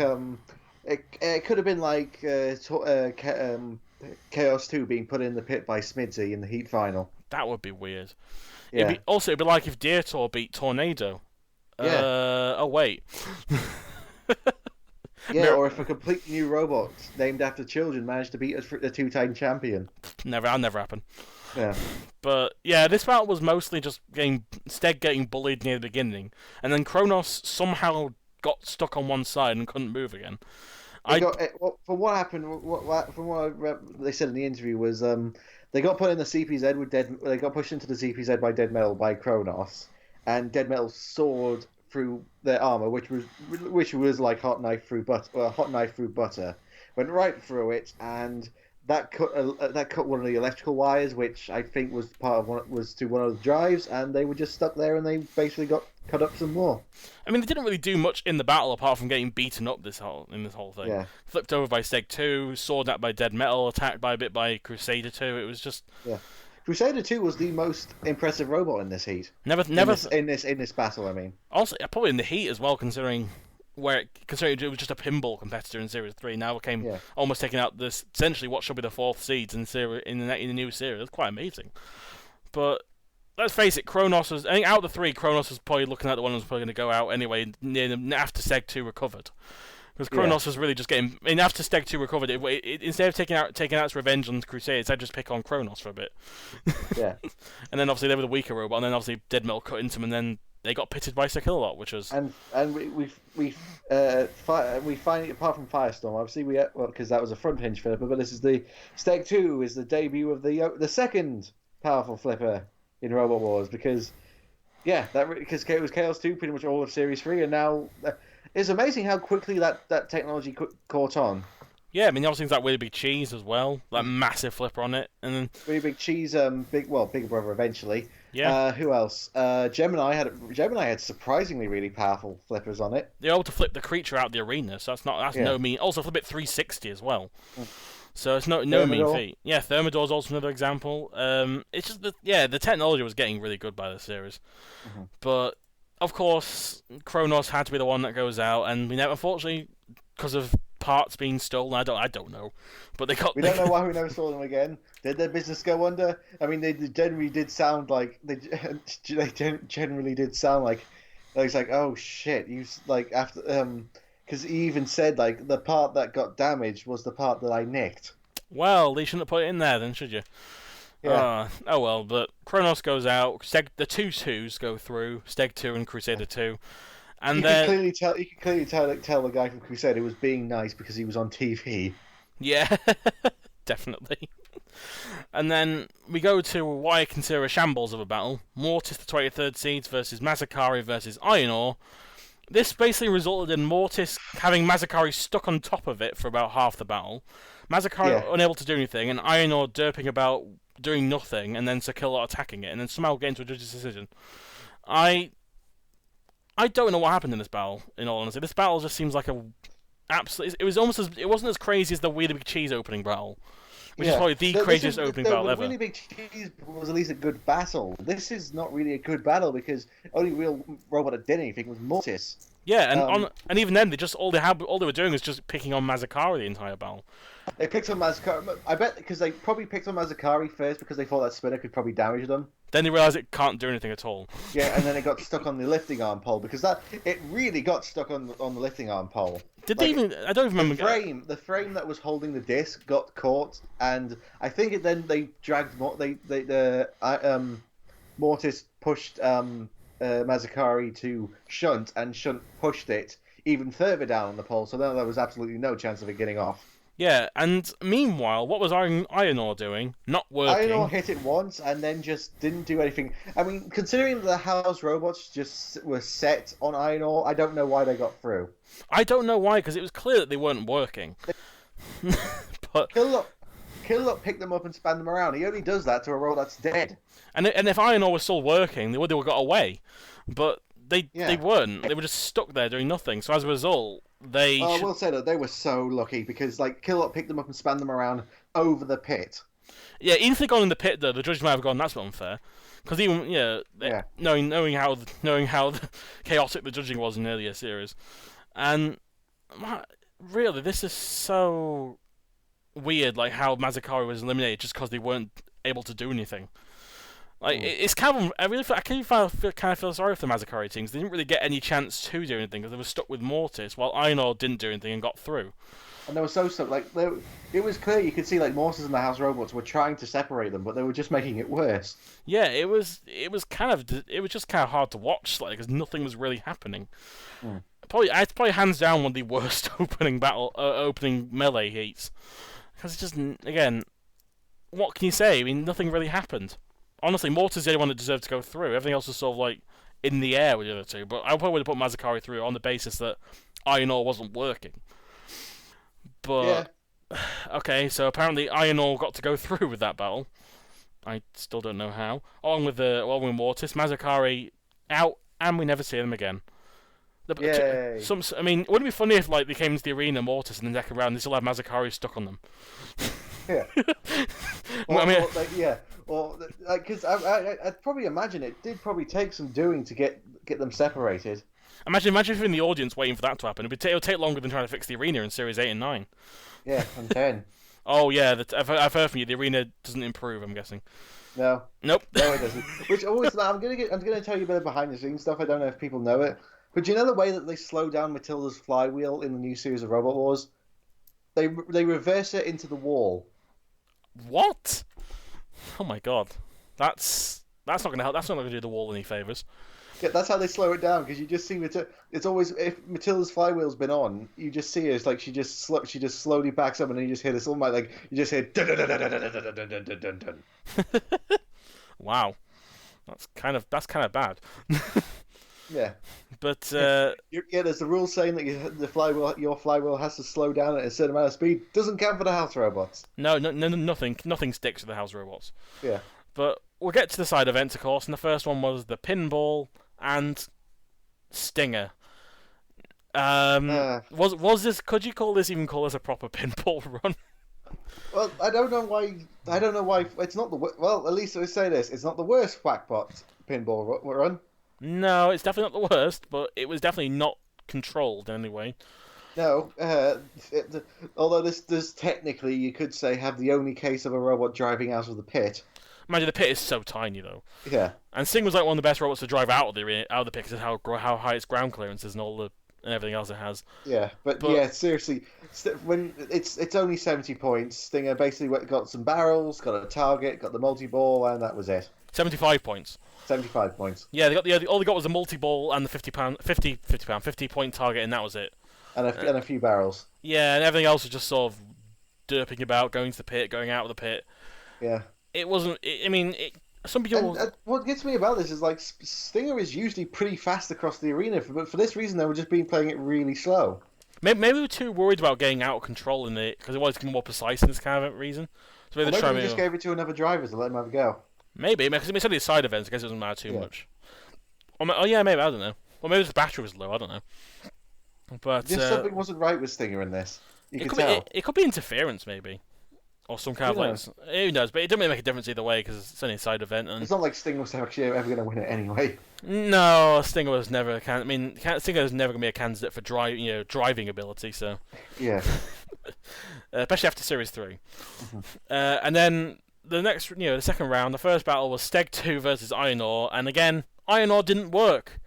S2: it could have been like Chaos 2 being put in the pit by Smidsy in the Heat final.
S1: That would be weird.
S2: Yeah,
S1: It'd be like if Deertor beat Tornado.
S2: Yeah.
S1: Oh wait.
S2: yeah, or if a completely new robot named after children managed to beat a two-time champion.
S1: That'll never happen.
S2: Yeah,
S1: But yeah, this battle was mostly just Steg getting bullied near the beginning, and then Kronos somehow got stuck on one side and couldn't move again.
S2: from what happened, from they said in the interview was they got put in the CPZ with they got pushed into the CPZ by Dead Metal by Kronos, and Dead Metal soared through their armor, which was like hot knife through butter, went right through it, and that cut one of the electrical wires, which I think was was to one of the drives, and they were just stuck there, and they basically got cut up some more.
S1: I mean, they didn't really do much in the battle apart from getting beaten up in this whole thing.
S2: Yeah.
S1: Flipped over by Steg 2, sawed at by Dead Metal, attacked by a bit by Crusader 2. It was just
S2: Crusader 2 was the most impressive robot in this heat.
S1: never.
S2: In this battle, I mean.
S1: Also, probably in the heat as well, considering it was just a pinball competitor in Series 3. Now it came almost taking out this essentially what should be the fourth seeds in the new series. That's quite amazing. But let's face it, I think out of the three, Kronos was probably looking at the one that was probably going to go out anyway after Steg 2 recovered. Because Kronos was really just getting. I mean, after Steg 2 recovered, instead of taking out its revenge on Crusaders, they'd just pick on Kronos for a bit.
S2: Yeah.
S1: And then obviously they were the weaker robot, and then obviously Dead Metal cut into them, and then they got pitted by Sekilot, which was.
S2: And we find apart from Firestorm, obviously because that was a front hinge flipper, but this is the Steg 2 is the debut of the second powerful flipper in Robot Wars because it was Chaos 2 pretty much all of Series 3, and now it's amazing how quickly that technology caught on.
S1: Yeah, I mean, obviously things like Really Big Cheese as well, that massive flipper on it, and then
S2: Really Big Cheese, Big Brother eventually.
S1: Yeah.
S2: Who else? Gemini had surprisingly really powerful flippers on it.
S1: they're able to flip the creature out the arena, so that's no mean. Also flip it 360 as well. So it's no mean feat. Yeah, Thermidor's also another example. It's just the technology was getting really good by the series, but of course Kronos had to be the one that goes out, and unfortunately because of parts being stolen, I don't know, but
S2: we don't know why we never saw them again. Did their business go under? I mean, they generally did sound like generally did sound like it's like, oh shit, you like after because he even said like the part that got damaged was the part that I nicked.
S1: Well, they shouldn't have put it in there then, should you?
S2: Yeah,
S1: Oh well, but Kronos goes out, the two twos go through, Steg 2 and Crusader 2, and
S2: you could
S1: then,
S2: clearly tell. You could clearly tell the guy from Crusader was being nice because he was on TV.
S1: yeah, definitely. And then we go to what I consider a shambles of a battle, Mortis the 23rd Seeds versus Mazakari versus Iron Ore. This basically resulted in Mortis having Mazakari stuck on top of it for about half the battle, Mazakari
S2: Yeah.
S1: unable to do anything, and Iron Ore derping about doing nothing, and then Sakilla attacking it, and then somehow getting to a judge's decision. I don't know what happened in this battle. In all honesty, this battle just seems like a absolute. It was almost as it wasn't as crazy as the Weird Big Cheese opening battle, which is probably the craziest opening battle ever.
S2: The really big cheese was at least a good battle. This is not really a good battle because only real robot that did anything was Mortis.
S1: Yeah, and even then, all they were doing was just picking on Mazakari the entire battle.
S2: They picked on Mazakari. I bet because they probably picked on Mazakari first because they thought that spinner could probably damage them.
S1: Then they realised it can't do anything at all.
S2: Yeah, and then it got stuck on the lifting arm pole because it really got stuck on the lifting arm pole.
S1: Did they even? I don't even remember.
S2: The frame that was holding the disc got caught, and I think then they dragged Mortis pushed Mazakari to Shunt, and Shunt pushed it even further down on the pole. So then there was absolutely no chance of it getting off.
S1: Yeah, and meanwhile, what was Iron Ore doing? Not working.
S2: Iron Ore hit it once and then just didn't do anything. I mean, considering the house robots just were set on Iron Ore, I don't know why they got through.
S1: I don't know why, because it was clear that they weren't working. But
S2: Killop picked them up and spun them around. He only does that to a robot that's dead.
S1: and if Iron Ore was still working, they would have got away. But they weren't. They were just stuck there doing nothing. So as a result, they.
S2: I will say that they were so lucky because like Killop picked them up and spun them around over the pit.
S1: Yeah, even if they'd gone in the pit, though, the judge might have gone, that's unfair. Because even knowing how chaotic the judging was in earlier series, and really, this is so weird. Like how Mazakari was eliminated just because they weren't able to do anything. Like it's kind of I kind of feel sorry for the Mazakari teams. They didn't really get any chance to do anything because they were stuck with Mortis, while Iron Ore didn't do anything and got through.
S2: And they were so stuck. Like it was clear you could see like Mortis and the House Robots were trying to separate them, but they were just making it worse.
S1: Yeah, it was just kind of hard to watch, like because nothing was really happening. It's probably hands down one of the worst opening melee heats. Because it's just again, what can you say? I mean, nothing really happened. Honestly, Mortis is the only one that deserved to go through. Everything else was sort of like in the air with the other two. But I probably would have put Mazakari through on the basis that Iron Ore wasn't working. But okay, so apparently Iron Ore got to go through with that battle. I still don't know how. Along with Mortis, Mazakari out, and we never see them again.
S2: Yay.
S1: I mean, wouldn't it be funny if like they came into the arena, Mortis, and then second round they still have Mazakari stuck on them?
S2: Yeah. Because I'd probably imagine it did probably take some doing to get them separated.
S1: Imagine if you're in the audience waiting for that to happen. It would take longer than trying to fix the arena in Series 8 and 9.
S2: Yeah, and 10.
S1: Oh, yeah, I've heard from you. The arena doesn't improve, I'm guessing.
S2: No.
S1: Nope.
S2: No, it doesn't. Which always, I'm gonna tell you a bit of behind the scenes stuff. I don't know if people know it, but do you know the way that they slow down Matilda's flywheel in the new series of Robot Wars? They reverse it into the wall.
S1: What? Oh my god, that's not gonna help. That's not gonna do the wall any favors.
S2: Yeah, that's how they slow it down because you just see it's always if Matilda's flywheel's been on, you just see her. It's like she just slowly backs up and then you just hear this almost like you just hear dun dun dun dun dun dun dun dun dun dun.
S1: Wow, that's kind of bad.
S2: Yeah,
S1: but
S2: there's the rule saying that your flywheel has to slow down at a certain amount of speed. Doesn't count for the house robots.
S1: No, nothing sticks with the house robots.
S2: Yeah,
S1: but we'll get to the side events, of course, and the first one was the pinball and Stinger. Was this? Could you call this a proper pinball run?
S2: Well, I don't know why. It's not the well. At least I say this: it's not the worst Whackbot pinball run.
S1: No, it's definitely not the worst, but it was definitely not controlled in any way.
S2: No, although this technically you could say have the only case of a robot driving out of the pit.
S1: Imagine the pit is so tiny though.
S2: Yeah.
S1: And Sting was like one of the best robots to drive out of the pit because of how high its ground clearance is and all the and everything else it has.
S2: Yeah, but
S1: But
S2: yeah, seriously, when it's only 70 points. Stinger basically got some barrels, got a target, got the multi-ball, and that was it.
S1: 75 points.
S2: 75 points.
S1: Yeah, all they got was a multi-ball and the £50 point target, and that was it.
S2: And a few barrels.
S1: Yeah, and everything else was just sort of derping about, going to the pit, going out of the pit.
S2: Yeah.
S1: It wasn't. I mean, some people.
S2: And what gets me about this is like Stinger is usually pretty fast across the arena, but for this reason they were just playing it really slow.
S1: Maybe we were too worried about getting out of control in it because they wanted to be more precise in this kind of reason. So
S2: Maybe they just gave it to another driver to let him have a go.
S1: Maybe because it's only side events. I guess it doesn't matter too much. Oh yeah, maybe I don't know. Or maybe the battery was low. I don't know. But
S2: just something wasn't right with Stinger in this. You could tell.
S1: It could be interference, maybe. Or some kind who knows? But it doesn't really make a difference either way because it's only a side event. And
S2: it's not like Stinger was actually ever going to win it anyway.
S1: No, Stinger was never. Stinger was never going to be a candidate for driving ability. So
S2: yeah,
S1: especially after Series 3. And then the second round, the first battle was Steg 2 versus Iron Ore, and again, Iron Ore didn't work.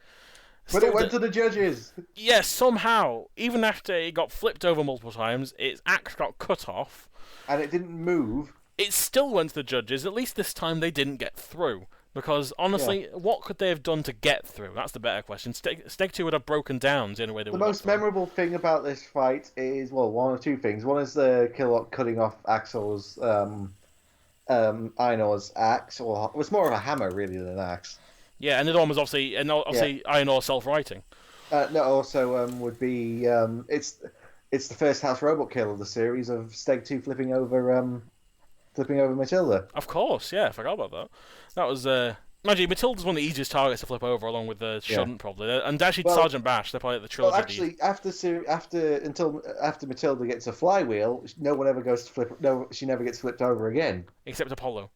S2: But it went to the judges.
S1: Yes, somehow, even after it got flipped over multiple times, its axe got cut off.
S2: And it didn't move.
S1: It still went to the judges. At least this time they didn't get through. Because, honestly, what could they have done to get through? That's the better question. Steg 2 would have broken down the only way they would have.
S2: The most memorable thing about this fight is, well, one or two things. One is the Killok cutting off Axel's, Iron Ore's axe. Or it was more of a hammer, really, than an axe.
S1: Yeah, and the other one was obviously Iron Ore self-righting.
S2: Also would be, it's the first house robot kill of the series of Steg 2 flipping over Matilda.
S1: Of course, yeah, I forgot about that. That was imagine Matilda's one of the easiest targets to flip over, along with Shouldn't probably, and actually Sergeant Bash. They're probably the trilogy.
S2: Well, actually, after Matilda gets a flywheel, no one ever goes to flip. No, she never gets flipped over again.
S1: Except Apollo.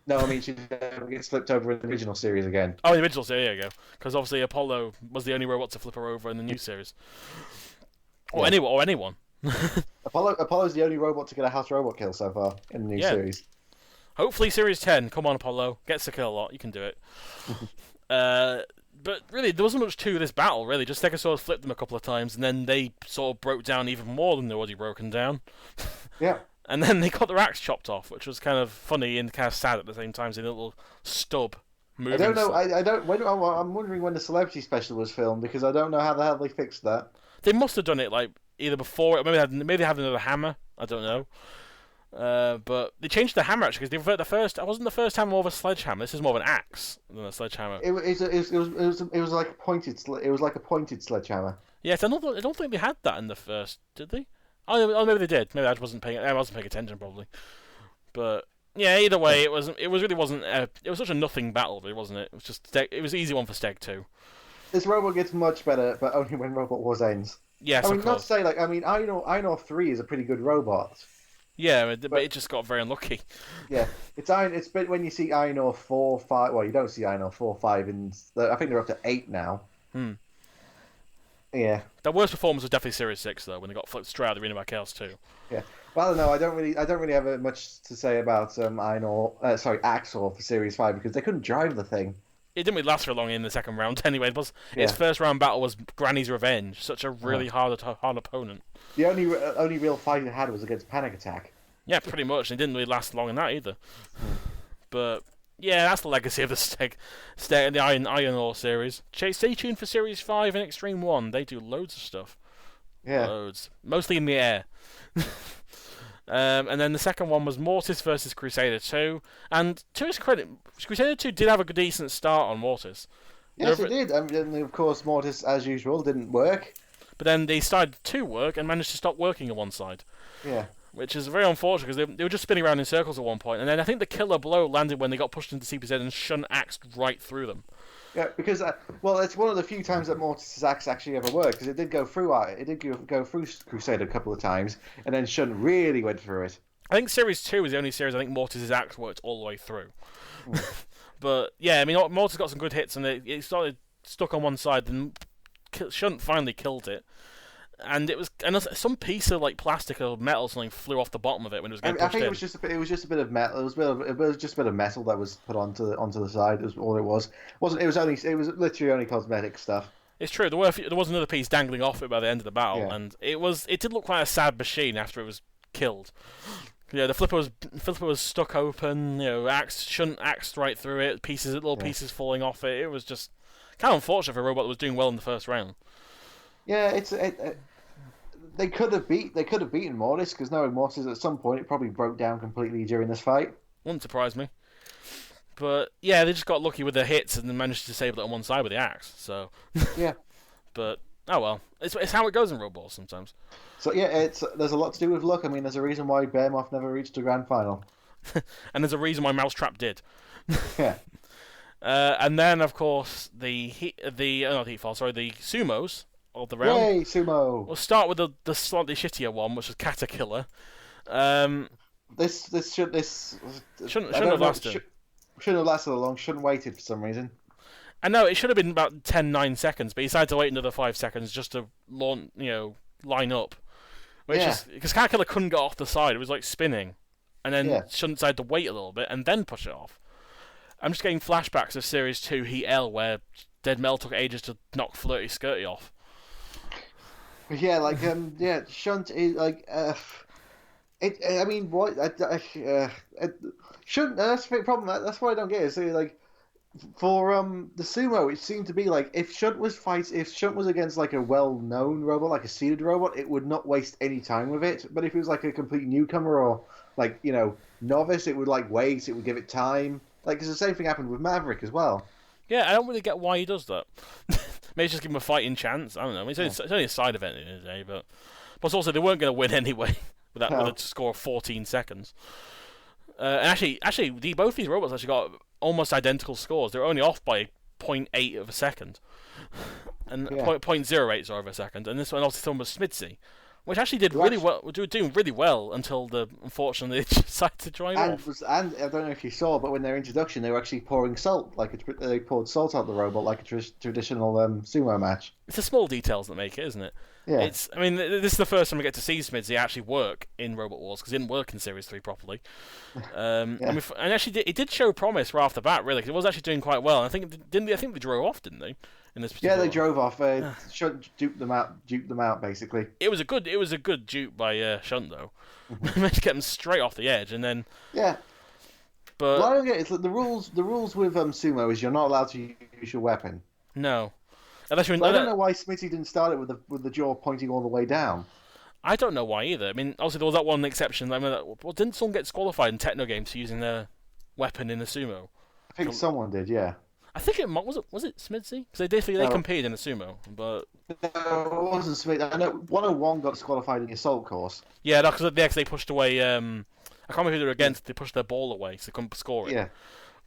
S2: No, I mean she never gets flipped over in the original series again.
S1: Oh, the original series, there you go. Because obviously Apollo was the only robot to flip her over in the new series. Or anyone.
S2: Apollo's the only robot to get a house robot kill so far in the new series.
S1: Hopefully Series 10. Come on, Apollo. Gets to kill a lot. You can do it. But really, there wasn't much to this battle, really. Just Stegosaurus flipped them a couple of times, and then they sort of broke down even more than they were already broken down.
S2: Yeah.
S1: And then they got their axe chopped off, which was kind of funny and kind of sad at the same time, seeing a little stub moving.
S2: I don't know. I'm wondering when the celebrity special was filmed, because I don't know how the hell they fixed that.
S1: They must have done it like either before, or maybe they had another hammer. I don't know. But they changed the hammer actually because wasn't the first hammer more of a sledgehammer. This is more of an axe than a sledgehammer.
S2: It was like a pointed. It was like a pointed sledgehammer.
S1: Yes, I don't think they had that in the first. Did they? Oh, maybe they did. Maybe I wasn't paying attention probably. But yeah, either way, it was such a nothing battle, really, wasn't it? It was just it was an easy one for Steg 2.
S2: This robot gets much better, but only when Robot Wars ends.
S1: Yes,
S2: I mean, not to say Iron Ore 3 is a pretty good robot.
S1: Yeah, but it just got very unlucky.
S2: Yeah, it's been when you see Iron Ore 4, 5. Well, you don't see Iron Ore 4, 5, and I think they're up to 8 now. Yeah.
S1: Their worst performance was definitely Series 6 though, when they got flipped straight out of the arena by Chaos 2.
S2: Yeah. Well, I don't know. I don't really have much to say about Axel for Series 5 because they couldn't drive the thing.
S1: It didn't really last for long in the second round anyway. Its first round battle was Granny's Revenge, such a really hard opponent.
S2: The only real fight it had was against Panic Attack.
S1: Yeah, pretty much. It didn't really last long in that either. But yeah, that's the legacy of the Steg and the Iron Ore series. Stay tuned for Series 5 and Extreme 1. They do loads of stuff.
S2: Yeah.
S1: Loads. Mostly in the air. And then the second one was Mortis versus Crusader 2. And to his credit, Crusader 2 did have a decent start on Mortis.
S2: Yes, it did. And of course, Mortis, as usual, didn't work.
S1: But then they started to work and managed to stop working on one side.
S2: Yeah.
S1: Which is very unfortunate because they were just spinning around in circles at one point. And then I think the killer blow landed when they got pushed into CPZ and Shun axed right through them.
S2: Yeah, because it's one of the few times that Mortis's axe actually ever worked because it did go through go through Crusader a couple of times, and then Shun really went through it.
S1: I think Series 2 was the only series I think Mortis's axe worked all the way through. But yeah, I mean Mortis got some good hits and it started stuck on one side, then Shun finally killed it. And some piece of like plastic or metal or something flew off the bottom of it when it was getting pushed
S2: I think
S1: in.
S2: it was just a bit of metal. It was just a bit of metal that was put onto the side. Is all it was. It was literally only cosmetic stuff.
S1: It's true. There was another piece dangling off it by the end of the battle,
S2: Yeah.
S1: and it did look quite a sad machine after it was killed. Yeah, the flipper was stuck open. Shunt axed right through it. Little
S2: Yeah.
S1: pieces falling off it. It was just kind of unfortunate for a robot that was doing well in the first round.
S2: Yeah, they could have beaten Mortis because knowing Mortis at some point it probably broke down completely during this fight.
S1: Wouldn't surprise me. But yeah, they just got lucky with their hits and then managed to disable it on one side with the axe. So
S2: Yeah.
S1: but oh well, it's how it goes in robots sometimes.
S2: So yeah, there's a lot to do with luck. I mean, there's a reason why Behemoth never reached a grand final.
S1: And there's a reason why Mousetrap did.
S2: Yeah.
S1: And then of course the sumos of the round.
S2: Yay, sumo!
S1: We'll start with the slightly shittier one, which was Caterkiller.
S2: This
S1: Shouldn't
S2: I
S1: have
S2: don't know,
S1: lasted.
S2: shouldn't have lasted long. Shouldn't have waited for some reason.
S1: I know it should have been about 9 seconds, but he decided to wait another 5 seconds just to line up. Which is because Caterpillar couldn't get off the side; it was like spinning, and then Shun decided to wait a little bit and then push it off. I'm just getting flashbacks of Series 2 Heat L, where Dead Mel took ages to knock Flirty Skirty off.
S2: Yeah, like Shunt is like I mean, what? Shouldn't. That's the problem. That's what I don't get. Is like for the sumo, it seemed to be like if Shunt was against like a well-known robot, like a seeded robot, it would not waste any time with it. But if it was like a complete newcomer or like novice, it would like wait. It would give it time. Like, because the same thing happened with Maverick as well.
S1: Yeah, I don't really get why he does that. Maybe just give him a fighting chance. I don't know. It's only a side event in the day, but plus also they weren't going to win anyway with a score of 14 seconds. And actually, both these robots actually got almost identical scores. They were only off by 0.8 of a second, and 0.08 of a second. And this one also was Smidsy, which actually did really well. Were doing really well until unfortunately they decided to drive off.
S2: And I don't know if you saw, but when their introduction, they were actually pouring salt, they poured salt out the robot like a traditional sumo match.
S1: It's the small details that make it, isn't it?
S2: Yeah.
S1: This is the first time we get to see Smidsy actually work in Robot Wars because he didn't work in Series 3 properly. And actually, it did show promise right off the bat, really, because it was actually doing quite well. I think they drove off, didn't they? In this
S2: they drove off. Shunt duped them out, basically.
S1: It was a good dupe by Shunt though. Managed to get them straight off the edge, and then But
S2: what I don't get is that the rules with sumo is you're not allowed to use your weapon.
S1: No. Unless you're
S2: I don't know why Smitty didn't start it with the jaw pointing all the way down.
S1: I don't know why either. I mean, obviously there was that one exception. I mean, didn't someone get disqualified in Techno Games for using their weapon in a sumo?
S2: I think someone did, yeah.
S1: I think was it Smidsy? Because they competed in a sumo, but
S2: no, it wasn't Smitty. I know 101 got disqualified in the assault course.
S1: Yeah, because they pushed away. I can't remember who they were against. They pushed their ball away, so they couldn't score it.
S2: Yeah,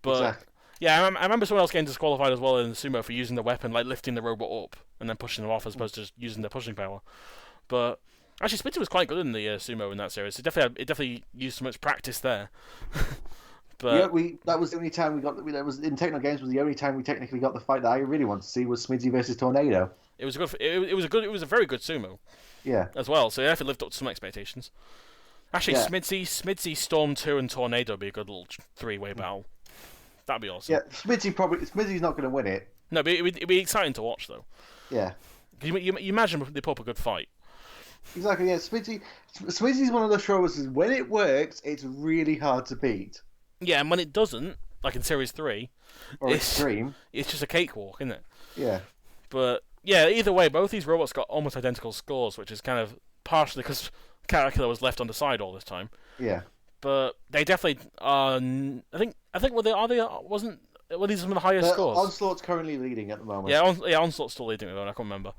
S1: but
S2: exactly.
S1: Yeah, I remember someone else getting disqualified as well in the sumo for using the weapon, like lifting the robot up and then pushing them off, as opposed to just using their pushing power. But actually, Smitty was quite good in the sumo in that series. It definitely used so much practice there. But
S2: that was the only time we got. That was in Techno Games. Was the only time we technically got the fight that I really wanted to see was Smitty versus Tornado.
S1: It was good. It was a very good sumo.
S2: Yeah.
S1: As well, so it definitely lived up to some expectations. Actually, Smidsy, Storm 2, and Tornado would be a good little three-way battle. That'd be awesome.
S2: Yeah, Smitty's not going to win it.
S1: No, but it'd be exciting to watch though.
S2: Yeah.
S1: You imagine they put up a good fight.
S2: Exactly. Yeah, Smitty's one of those robots. When it works, it's really hard to beat.
S1: Yeah, and when it doesn't, like in Series 3,
S2: or Extreme,
S1: it's just a cakewalk, isn't it?
S2: Yeah.
S1: But yeah, either way, both these robots got almost identical scores, which is kind of partially because Caterkiller was left on the side all this time.
S2: Yeah.
S1: But they definitely I think were these some of the highest scores?
S2: Onslaught's currently leading at the moment.
S1: Yeah, Onslaught's still leading at the moment. I can't remember.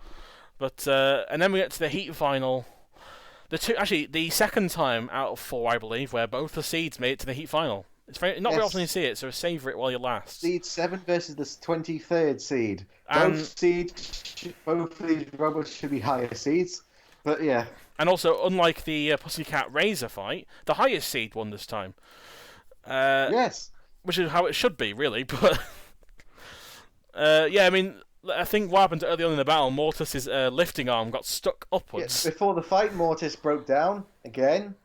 S1: But and then we get to the heat final. The second time out of 4, I believe, where both the seeds made it to the heat final. It's very not very often you see it, so savour it while you last.
S2: Seed 7 versus the 23rd seed. Both of these robots should be higher seeds, but yeah.
S1: And also, unlike the Pussycat Razor fight, the highest seed won this time.
S2: Yes.
S1: Which is how it should be, really. But yeah, I mean, I think what happened early on in the battle, Mortis's lifting arm got stuck upwards.
S2: Yeah, before the fight, Mortis broke down again.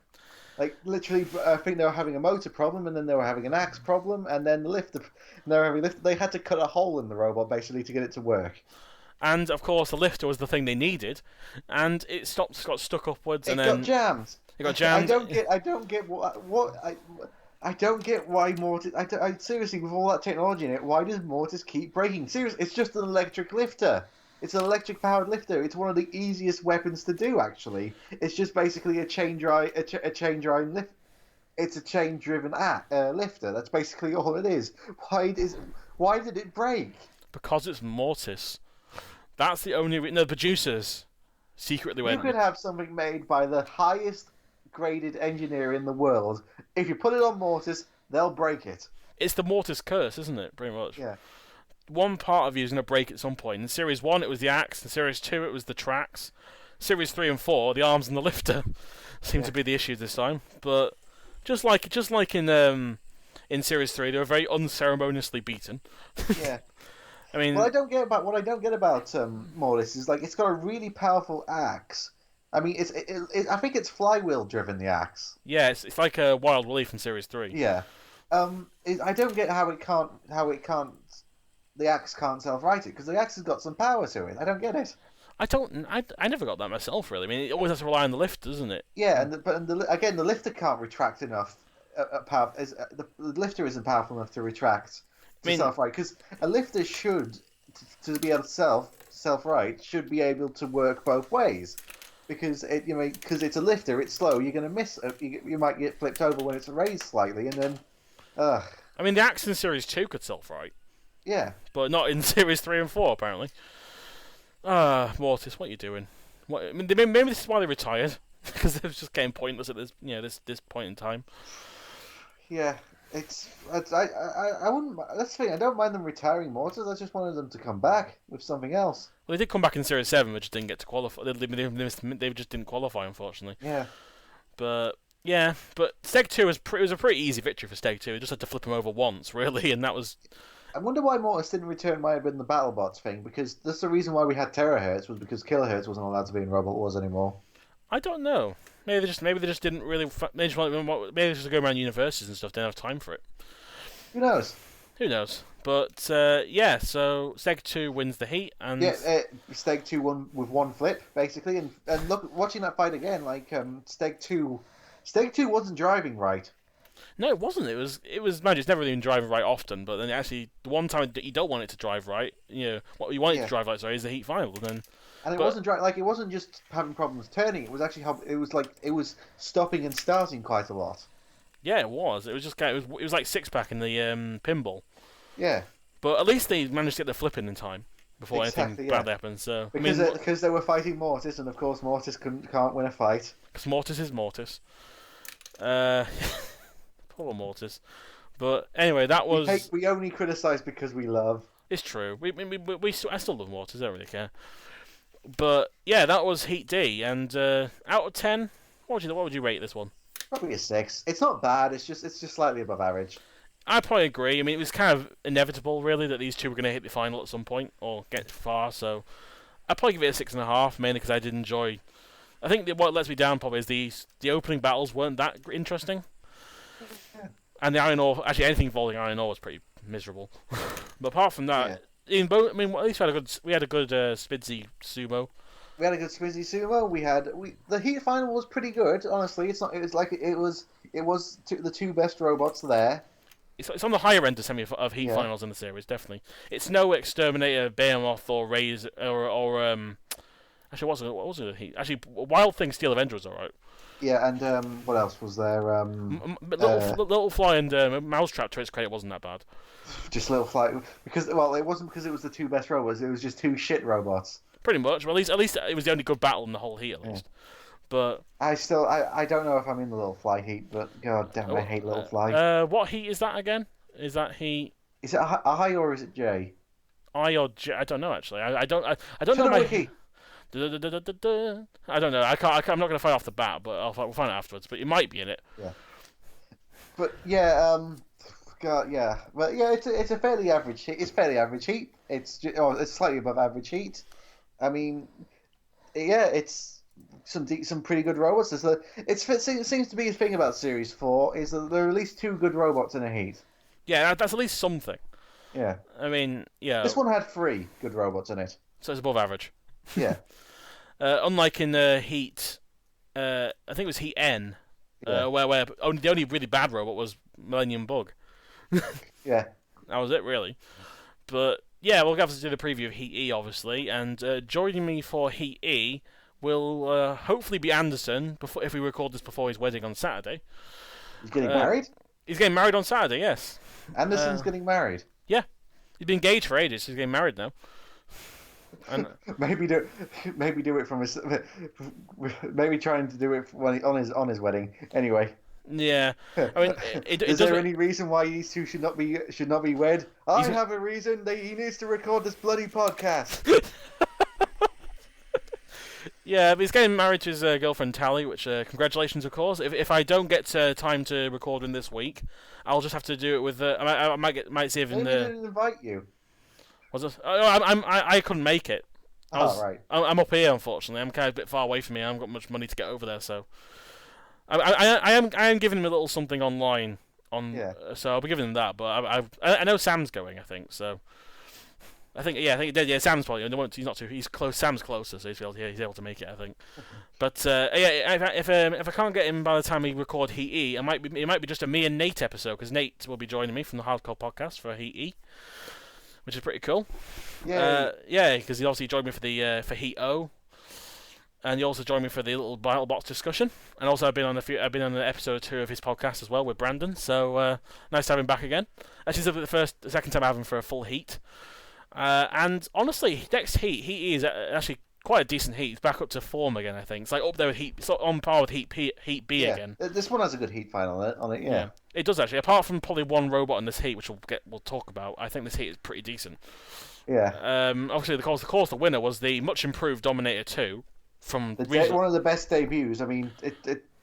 S2: Like, literally, I think they were having a motor problem, and then they were having an axe problem, and then they had to cut a hole in the robot, basically, to get it to work.
S1: And of course, the lifter was the thing they needed, and got stuck upwards, and
S2: It
S1: then
S2: got jammed.
S1: it got jammed.
S2: I don't get I don't get why Mortis. I seriously, with all that technology in it, why does Mortis keep breaking? Seriously, it's just an electric lifter. It's an electric powered lifter. It's one of the easiest weapons to do. Actually, it's just basically a chain drive lift. It's a chain driven lifter. That's basically all it is. Why did it break?
S1: Because it's Mortis. That's the only reason. The producers secretly went.
S2: You could have something made by the highest graded engineer in the world. If you put it on Mortis, they'll break it.
S1: It's the Mortis curse, isn't it? Pretty much.
S2: Yeah.
S1: One part of you is going to break at some point. In Series 1, it was the axe. In Series 2, it was the tracks. Series 3 and 4, the arms and the lifter seem to be the issue this time. But just like in Series 3, they were very unceremoniously beaten.
S2: Yeah.
S1: I mean,
S2: what I don't get about Mortis is like it's got a really powerful axe. I mean, I think it's flywheel driven, the axe.
S1: yeah, it's like a Wild Relief in Series 3.
S2: Yeah. I don't get how the axe can't self-right it, because the axe has got some power to it. I don't get it.
S1: I never got that myself, really. I mean, it always has to rely on the lift, doesn't it?
S2: Yeah, again, the lifter can't retract enough. The lifter isn't powerful enough to retract to self-right, because a lifter should, to be able to self-right, should be able to work both ways. Because because it's a lifter, it's slow. You're going to miss. You might get flipped over when it's raised slightly, and then.
S1: I mean, the axe in Series 2 could self-right.
S2: Yeah.
S1: But not in Series 3 and 4, apparently. Mortis, what are you doing? I mean, maybe this is why they retired, because they were just getting pointless at this point in time.
S2: Yeah, I wouldn't. That's the thing. I don't mind them retiring Mortis. I just wanted them to come back with something else.
S1: Well, they did come back in Series 7, but just didn't get to qualify. They just didn't qualify, unfortunately.
S2: Yeah.
S1: But Steg 2 was a pretty easy victory for Steg 2. It just had to flip him over once, really, and that was.
S2: I wonder why Mortis didn't return. Might have been the BattleBots thing, because that's the reason why we had Terahertz, was because Kilohertz wasn't allowed to be in Robot Wars anymore.
S1: I don't know. Maybe they just didn't really. Maybe they just go around universities and stuff. Didn't have time for it.
S2: Who knows?
S1: Who knows? But so Steg 2 wins the heat, and
S2: Steg 2 won with one flip basically, and look, watching that fight again, like Steg 2 wasn't driving right.
S1: No, it wasn't. It was. Mind you, it's never really been driving right often. But then actually, the one time you don't want it to drive right, what you want it to drive right, sorry, is the heat final.
S2: And it wasn't just having problems turning. It was actually it was stopping and starting quite a lot.
S1: Yeah, it was. It was just it was like six pack in the pinball.
S2: Yeah.
S1: But at least they managed to get the flip in time before anything bad happened. So
S2: because they were fighting Mortis, and of course Mortis can't win a fight.
S1: Because Mortis is Mortis. Poor Mortis. But anyway, that was.
S2: We only criticise because we love.
S1: It's true. I still love Mortis. I don't really care. But yeah, that was Heat D. And out of 10, what would you rate this one?
S2: Probably a 6. It's not bad. It's just slightly above average.
S1: I probably agree. I mean, it was kind of inevitable, really, that these two were going to hit the final at some point or get far. So I'd probably give it a 6.5, mainly because I did enjoy. I think what lets me down probably is the opening battles weren't that interesting.
S2: Yeah.
S1: And the Iron Ore, actually anything involving Iron Ore was pretty miserable. But apart from that, at least we had a good Spidsy sumo.
S2: We had a good Spizzy sumo. The heat final was pretty good. Honestly, it was the two best robots there.
S1: It's on the higher end of heat finals in the series, definitely. It's no Exterminator, Behemoth, or Raze, or actually, what was it? Actually, Wild Thing Steel Avenger was alright.
S2: Yeah, and what else was there?
S1: Little Fly and Mousetrap, to its credit, wasn't that bad.
S2: Just Little Fly, it wasn't because it was the two best robots. It was just two shit robots.
S1: Pretty much. Well, at least it was the only good battle in the whole heat, at least. But
S2: I don't know if I'm in the Little Fly heat, but god damn, I hate Little Fly.
S1: What heat is that again? Is that heat?
S2: Is it a I or is it J?
S1: I or J? I don't know actually. I don't know my
S2: wiki.
S1: I don't know. I'm not going to find off the bat, but we'll find it afterwards. But it might be in it.
S2: Yeah. But yeah, God, yeah. But yeah, it's a fairly average heat. It's fairly average heat. It's slightly above average heat. I mean, yeah, it's some pretty good robots. It seems to be a thing about Series 4 is that there are at least two good robots in a heat.
S1: Yeah, that's at least something.
S2: Yeah.
S1: I mean, yeah.
S2: This one had 3 good robots in it.
S1: so it's above average.
S2: Yeah.
S1: Unlike in Heat, I think it was Heat N,
S2: Yeah.
S1: where the only really bad robot was Millennium Bug.
S2: Yeah.
S1: That was it, really. But yeah, we'll have to do the preview of Heat E, obviously, and joining me for Heat E will hopefully be Anderson, if we record this before his wedding on Saturday.
S2: He's getting married?
S1: He's getting married on Saturday, yes.
S2: Anderson's getting married?
S1: Yeah. He's been engaged for ages, so he's getting married now. And
S2: maybe do it from his, maybe trying to do it on his wedding. Anyway.
S1: Yeah, I mean,
S2: is there any reason why these two should not be wed? I have a reason. He needs to record this bloody podcast.
S1: Yeah, but he's getting married to his girlfriend Tally, which congratulations, of course. If I don't get time to record in this week, I'll just have to do it with. I might see if
S2: Maybe they didn't invite you.
S1: Was it? I couldn't make it.
S2: Right.
S1: I'm up here, unfortunately. I'm kind of a bit far away from here. I haven't got much money to get over there, so I am giving him a little something online. So I'll be giving him that. But I know Sam's going. I think so. I think he did. Yeah, Sam's probably. He's not too. He's close. Sam's closer, so he's able to make it. I think. But if I can't get him by the time we record Heat E, it might be just a me and Nate episode, because Nate will be joining me from the Hardcore Podcast for Heat E, which is pretty cool.
S2: Yeah.
S1: Because he obviously joined me for Heat O, and he also joined me for the little battle box discussion. And also I've been on an episode 2 of his podcast as well with Brandon. So nice to have him back again. Actually, it's the second time I have him for a full Heat. And honestly, next Heat is actually quite a decent Heat. He's back up to form again, I think. It's like up there with Heat. It's on par with Heat B again.
S2: This one has a good Heat final on it. Yeah.
S1: It does actually. Apart from probably one robot in this Heat, which we'll talk about. I think this Heat is pretty decent.
S2: Yeah.
S1: Obviously, of course, the winner was the much improved Dominator 2 from
S2: one of the best debuts. I mean,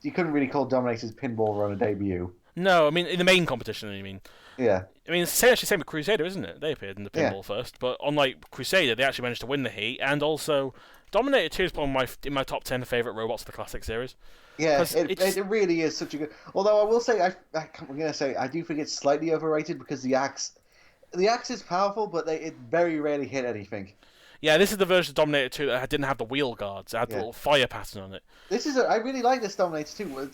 S2: you couldn't really call Dominator's Pinball Run a debut.
S1: No, I mean in the main competition. I mean.
S2: Yeah.
S1: I mean, it's actually the same with Crusader, isn't it? They appeared in the pinball first, but unlike Crusader, they actually managed to win the Heat, and also Dominator 2 is probably in my top 10 favourite robots of the classic series.
S2: Yeah, it really is such a good. Although I will say, I'm going to say, I do think it's slightly overrated because the axe is powerful, but it very rarely hit anything.
S1: Yeah, this is the version of Dominator 2 that didn't have the wheel guards. It had the little fire pattern on it.
S2: I really like this Dominator 2.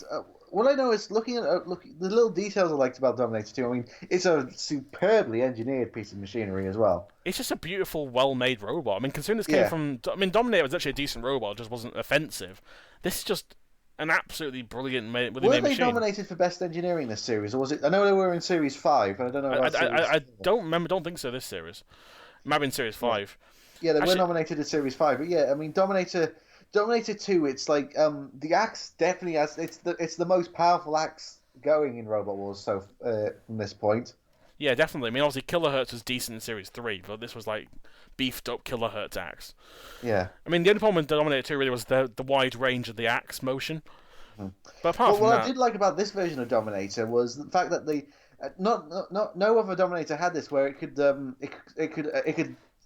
S2: What I know is looking at the little details I liked about Dominator 2. I mean, it's a superbly engineered piece of machinery as well.
S1: It's just a beautiful, well-made robot. I mean, considering this came from... I mean, Dominator was actually a decent robot, it just wasn't offensive. This is just an absolutely brilliant made machine.
S2: Were they nominated for Best Engineering this series, or was it... I know they were in Series 5, but I don't know about
S1: I don't remember, don't think so this series. It might have been Series 5.
S2: Yeah, they were nominated in Series 5, but yeah, I mean, Dominator 2, it's like the axe definitely has it's the most powerful axe going in Robot Wars from this point.
S1: Yeah, definitely. I mean, obviously Kilohertz was decent in Series 3, but this was like beefed up Kilohertz axe.
S2: Yeah.
S1: I mean, the only problem with Dominator 2 really was the wide range of the axe motion. But apart from
S2: what
S1: that,
S2: I did like about this version of Dominator was the fact that no other Dominator had this, where it could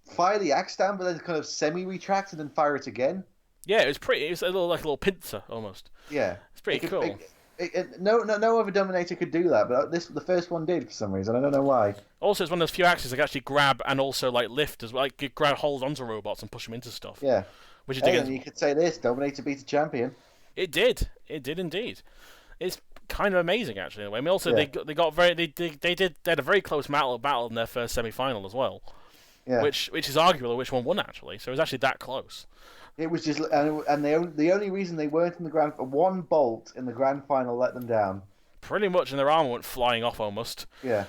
S2: fire the axe down, but then kind of semi-retract and then fire it again.
S1: Yeah, it was pretty. It was like a little pincer almost.
S2: Yeah,
S1: it's pretty cool.
S2: No other Dominator could do that, but the first one did for some reason. I don't know why.
S1: Also, it's one of those few axes that can actually grab and also like lift as well. Like you grab hold onto robots and push them into stuff.
S2: Yeah,
S1: which
S2: and you could say this: Dominator beat a champion.
S1: It did indeed. It's kind of amazing actually. In a way. I mean, also they had a very close battle in their first semi-final as well.
S2: Yeah.
S1: Which is arguable which one won actually. So it was actually that close.
S2: It was just, and the only reason they weren't in the one bolt in the grand final let them down.
S1: Pretty much, and their armor went flying off almost.
S2: Yeah.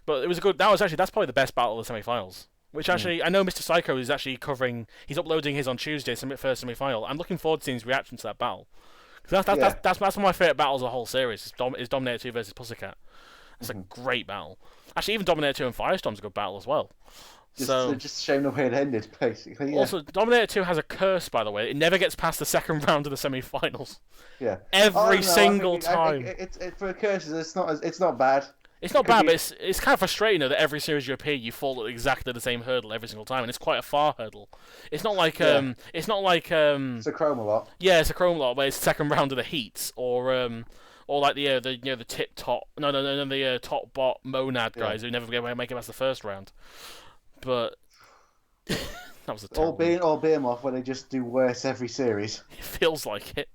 S1: But it was a good. That's probably the best battle of the semi-finals. Which actually, I know Mr. Psycho is actually covering. He's uploading his on Tuesday, first semi-final. I'm looking forward to seeing his reaction to that battle. Because that's one of my favorite battles of the whole series. Is Dominator 2 versus Pussycat. It's a great battle. Actually, even Dominator 2 and Firestorm's a good battle as well.
S2: Just a shame the way it ended, basically. Yeah.
S1: Also, Dominator 2 has a curse, by the way. It never gets past the second round of the semi-finals.
S2: Yeah.
S1: Every single time.
S2: For curses, it's not bad.
S1: It's not bad, but it's kind of frustrating though that every series you appear, you fall at exactly the same hurdle every single time, and it's quite a far hurdle. It's not like it's a
S2: chroma lot.
S1: Yeah, it's a chroma lot, where it's second round of the heats, or like the tip top the top bot monad guys who never make it past the first round. But That was a
S2: Or
S1: terrible.
S2: Beam off, where they just do worse every series.
S1: It feels like it.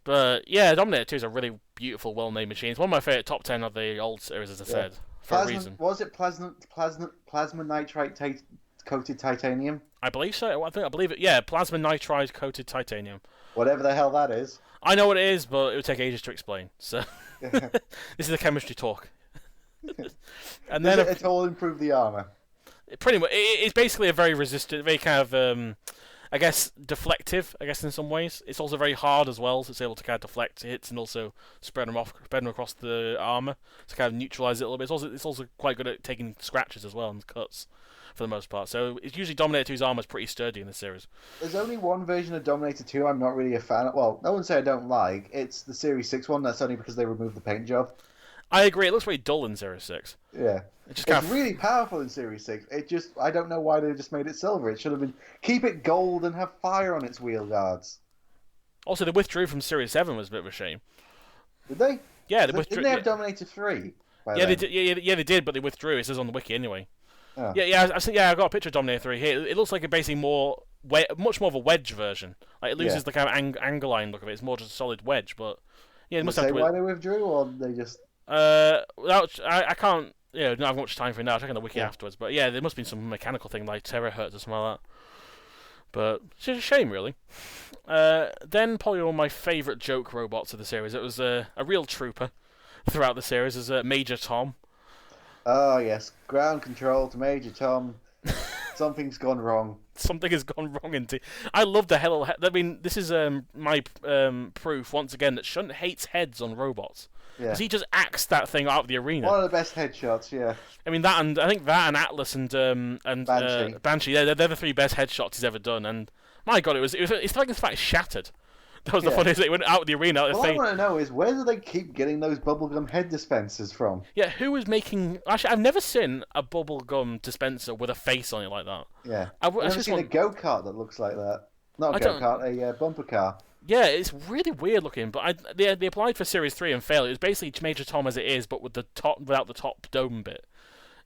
S1: But yeah, Dominator 2 is a really beautiful, well-made machine. It's one of my favorite top 10 of the old series, as I
S2: Yeah.
S1: said, for a reason.
S2: Was it plasma nitrite coated titanium?
S1: I believe so. I believe it. Yeah, plasma nitride coated titanium.
S2: Whatever the hell that is.
S1: I know what it is, but it would take ages to explain. So this is the chemistry talk. And
S2: Does
S1: then
S2: it at all improve the armor?
S1: pretty much, it's basically a very resistant, very kind of, I guess, deflective. I guess in some ways, it's also very hard as well, so it's able to kind of deflect hits and also spread them across the armor to kind of neutralize it a little bit. It's also quite good at taking scratches as well and cuts for the most part. So it's usually Dominator 2's armor is pretty sturdy in this series.
S2: There's only one version of Dominator 2 I'm not really a fan of. Well, no one say I don't like. It's the Series 6 one. That's only because they removed the paint job.
S1: I agree. It looks very dull in Series 6.
S2: Yeah.
S1: It just kind
S2: It's
S1: of
S2: really powerful in Series 6. I don't know why they just made it silver. It should have been, keep it gold and have fire on its wheel guards.
S1: Also, they withdrew from Series 7 was a bit of a shame.
S2: Did they?
S1: Yeah, they withdrew.
S2: Didn't they have Dominator 3?
S1: Yeah, they did. Yeah, they did, but they withdrew. It says on the wiki anyway.
S2: Oh.
S1: Yeah. I got a picture of Dominator 3 here. It looks like a basically much more of a wedge version. Like it loses the kind of angle line look of it. It's more just a solid wedge. But yeah, it
S2: Did
S1: must
S2: they
S1: have
S2: say
S1: to.
S2: why they withdrew, or they just?
S1: I can't. Yeah, don't have much time for it now. I'll check on the wiki afterwards. But yeah, there must have been some mechanical thing like terahertz or something like that. But it's just a shame, really. Then probably one of my favourite joke robots of the series. It was a real trooper throughout the series. Is Major Tom.
S2: Oh yes, ground control to Major Tom. Something's gone wrong.
S1: Something has gone wrong indeed. I love the hell. I mean, this is my proof once again that Shunt hates heads on robots.
S2: Yeah.
S1: Because he just axed that thing out of the arena.
S2: One of the best headshots, yeah.
S1: I mean I think that and Atlas and
S2: Banshee.
S1: Banshee. They're the three best headshots he's ever done. And my God, it's like his fact shattered. That was the funniest thing. It went out of the arena.
S2: What I want to know is where do they keep getting those bubblegum head dispensers from?
S1: Yeah, who is making? Actually, I've never seen a bubblegum dispenser with a face on it like that.
S2: Yeah.
S1: I've
S2: I've never
S1: just
S2: seen a go-kart that looks like that. Not a go-kart, a bumper car.
S1: Yeah, it's really weird looking. But they applied for Series 3 and failed. It was basically Major Tom as it is, but with the top without the top dome bit.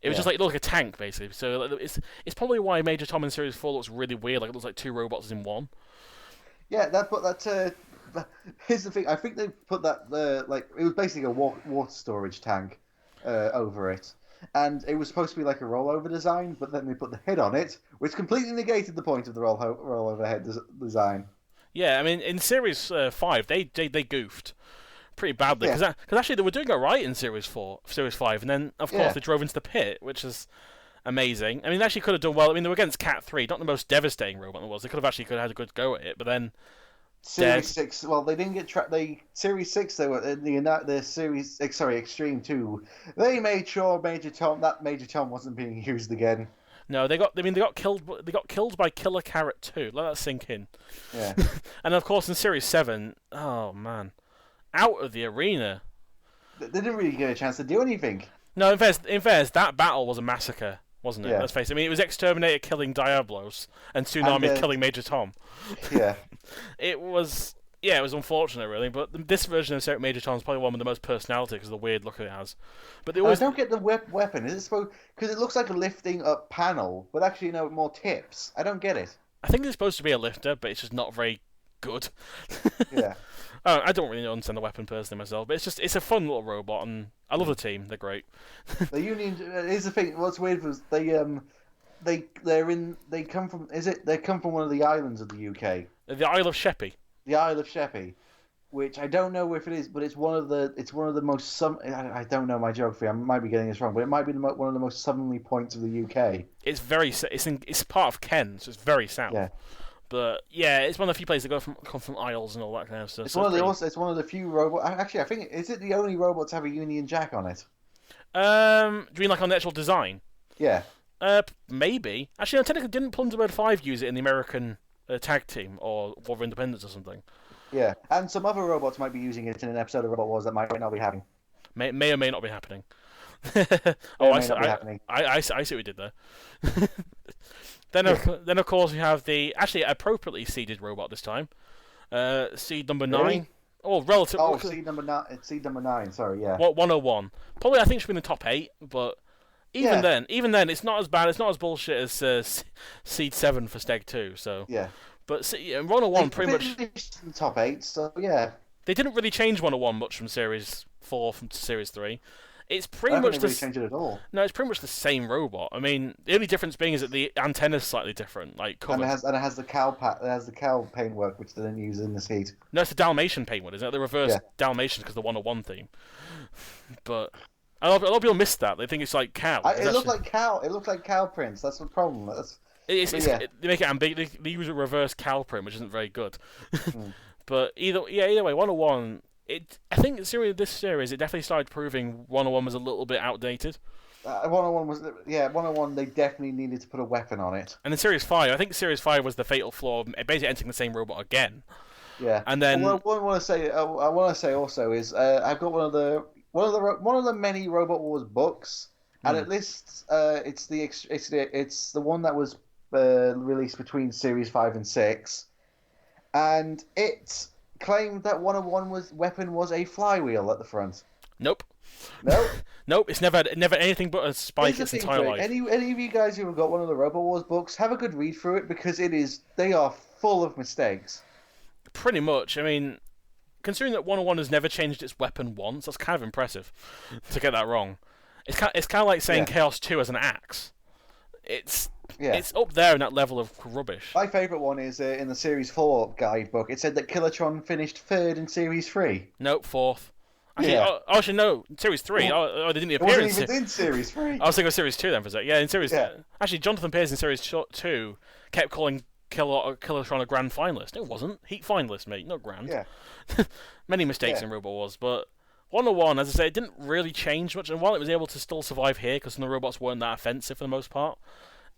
S1: It was just like it looked like a tank basically. So it's probably why Major Tom in Series 4 looks really weird. Like it looks like two robots in one.
S2: Yeah, here's the thing. I think they put that like it was basically a water storage tank over it, and it was supposed to be like a rollover design, but then they put the head on it, which completely negated the point of the rollover head design.
S1: Yeah, I mean in Series 5 they goofed pretty badly because actually they were doing alright in Series 5, and then of course they drove into the pit, which is amazing. I mean, they actually could have done well. I mean, they were against Cat 3, not the most devastating robot there was. They could have had a good go at it, but then
S2: Series 6. Well, they didn't get Series 6. They were in the Series. Sorry, Extreme 2. They made sure Major Tom wasn't being used again.
S1: No, they got killed. They got killed by Killer Carrot 2. Let that sink in.
S2: Yeah.
S1: And of course, in Series 7, oh man, out of the arena.
S2: They didn't really get a chance to do anything.
S1: No, in fairness, that battle was a massacre, wasn't it?
S2: Yeah.
S1: Let's face it. I mean, it was Exterminator killing Diablos and Tsunami killing Major Tom.
S2: Yeah.
S1: It was unfortunate, really. But this version of Major Tom is probably one with the most personality because of the weird look it has. But they always
S2: I don't get the weapon. Is it supposed? Because it looks like a lifting up panel, but actually, more tips. I don't get it.
S1: I think it's supposed to be a lifter, but it's just not very good.
S2: Yeah.
S1: I don't really understand the weapon personally myself, but it's a fun little robot, and I love the team. They're great.
S2: The Union. Here's the thing. What's weird was they come from. They come from one of the islands of the UK.
S1: The Isle of Sheppey.
S2: The Isle of Sheppey, which I don't know if it is, but it's one of the most I don't know my geography. I might be getting this wrong, but it might be one of the most southerly points of the UK.
S1: It's part of Kent, so it's very south.
S2: Yeah.
S1: But yeah, it's one of the few places that come from isles and all that kind of stuff.
S2: It's one of the few robots. Actually, I think is it the only robot to have a Union Jack on it?
S1: Do you mean like on the actual design?
S2: Yeah.
S1: Maybe. Actually, no, technically, didn't Plunderbird 5 use it in the American tag team or War of Independence or something?
S2: Yeah, and some other robots might be using it in an episode of Robot Wars that might not be happening.
S1: May or may not be happening. I see what we did there. Then of course we have the actually appropriately seeded robot this time. Seed number 9.
S2: Really?
S1: Oh, relative.
S2: Seed number 9. Sorry, yeah.
S1: 101. Probably I think should be in the top 8, but even then, it's not as bad. It's not as bullshit as Seed 7 for Steg 2. So,
S2: Yeah.
S1: but Run 1 pretty much
S2: finished in the top 8, so yeah.
S1: they didn't really change 101 much from Series 4 to Series 3. It's
S2: I
S1: pretty
S2: don't
S1: much
S2: think they really changed it at all.
S1: No, it's pretty much the same robot. I mean, the only difference being is that the antenna's slightly different, like covered.
S2: And it has the cow paintwork, which they didn't use in the Seed.
S1: No, it's the Dalmatian paintwork, isn't it? The reverse
S2: Yeah.
S1: Dalmatian because the 101 theme. But a lot of people miss that. They think it's like cow.
S2: It looked like cow. It looked like cow prints. That's the problem.
S1: They make it ambiguous. They use a reverse cow print, which isn't very good. But either way, 101. I think this series, it definitely started proving 101 was a little bit outdated.
S2: 101. They definitely needed to put a weapon on it.
S1: And in Series 5, I think Series 5 was the fatal flaw of basically entering the same robot again.
S2: Yeah.
S1: And then
S2: what I want to say also is I've got one of the many Robot Wars books, and it lists it's the one that was released between Series 5 and 6, and it claimed that 101's weapon was a flywheel at the front.
S1: Nope.
S2: Nope.
S1: Nope. It's never anything but a spike its entire life.
S2: Any of you guys who have got one of the Robot Wars books, have a good read through it, because they are full of mistakes.
S1: Pretty much. I mean, considering that 101 has never changed its weapon once, that's kind of impressive to get that wrong. It's kind of like saying Chaos 2 as an axe. It's up there in that level of rubbish.
S2: My favourite one is in the Series 4 guidebook. It said that Killatron finished 3rd in Series 3.
S1: Nope, 4th. Actually, no, Series 3. They didn't appear
S2: in Series 3.
S1: I was thinking of Series 2 then for a sec. Yeah, in Series... Yeah. Actually, Jonathan Pierce in Series 2 kept calling Killatron a grand finalist. No, it wasn't. Heat finalist, mate, not grand.
S2: Yeah.
S1: Many mistakes in Robot Wars, but 101, as I say, it didn't really change much, and while it was able to still survive here, because the robots weren't that offensive for the most part,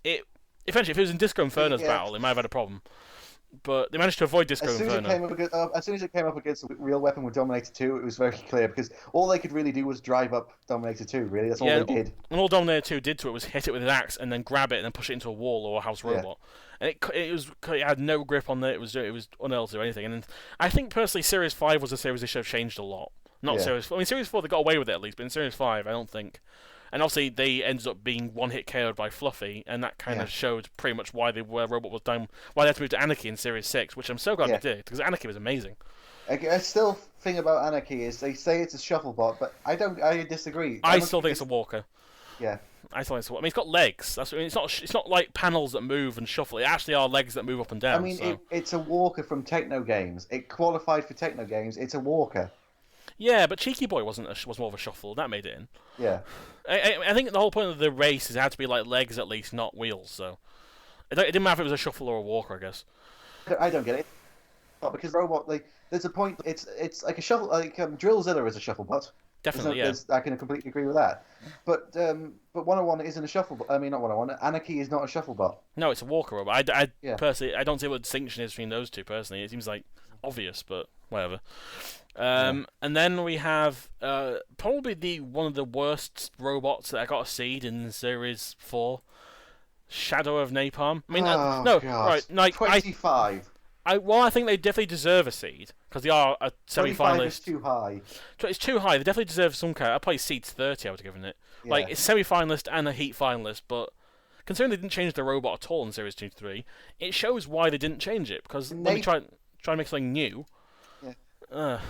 S1: eventually, if it was in Disco Inferno's battle, it might have had a problem. But they managed to avoid Disco Inferno.
S2: As soon as it came up against a real weapon with Dominator 2, it was very clear, because all they could really do was drive up Dominator 2, really. That's all they did.
S1: And all Dominator 2 did to it was hit it with an axe and then grab it and then push it into a wall or a house robot. And it had no grip on it. It was unable to do anything. And I think, personally, Series 5 was a series they should have changed a lot. Not Series 4. I mean, Series 4, they got away with it at least, but in Series 5, I don't think. And obviously, they ended up being one-hit KO'd by Fluffy, and that kind of showed pretty much why Robot was down, why they had to move to Anarchy in Series 6, which I'm so glad they did, because Anarchy was amazing.
S2: I still think about Anarchy is they say it's a shuffle bot, but I disagree.
S1: I still think it's a walker.
S2: Yeah.
S1: I still think it's a walker. I mean, it's got legs. It's not like panels that move and shuffle. It actually are legs that move up and down.
S2: I mean, it's a walker from Techno Games. It qualified for Techno Games. It's a walker.
S1: Yeah, but Cheeky Boy was more of a shuffle. That made it in.
S2: Yeah.
S1: I think the whole point of the race is it had to be like legs at least, not wheels. So it didn't matter if it was a shuffle or a walker, I guess.
S2: I don't get it. Because robot, there's a point. It's like a shuffle. Drillzilla is a shuffle bot.
S1: Definitely,
S2: I can completely agree with that. But 101 isn't a shuffle bot. I mean, not 101. Anarchy is not a shuffle bot.
S1: No, it's a walker robot. Personally, I don't see what the distinction is between those two. Personally, it seems like obvious, but whatever. And then we have probably one of the worst robots that I got a seed in Series 4, Shadow of Napalm. I mean,
S2: 25.
S1: I think they definitely deserve a seed because they are a semi-finalist.
S2: Is too high.
S1: It's too high. They definitely deserve some kind. I probably seeds 30. I would have given it.
S2: Yeah.
S1: It's semi-finalist and a heat finalist, but considering they didn't change the robot at all in Series 2 to 3, it shows why they didn't change it because when they try to make something new. Yeah.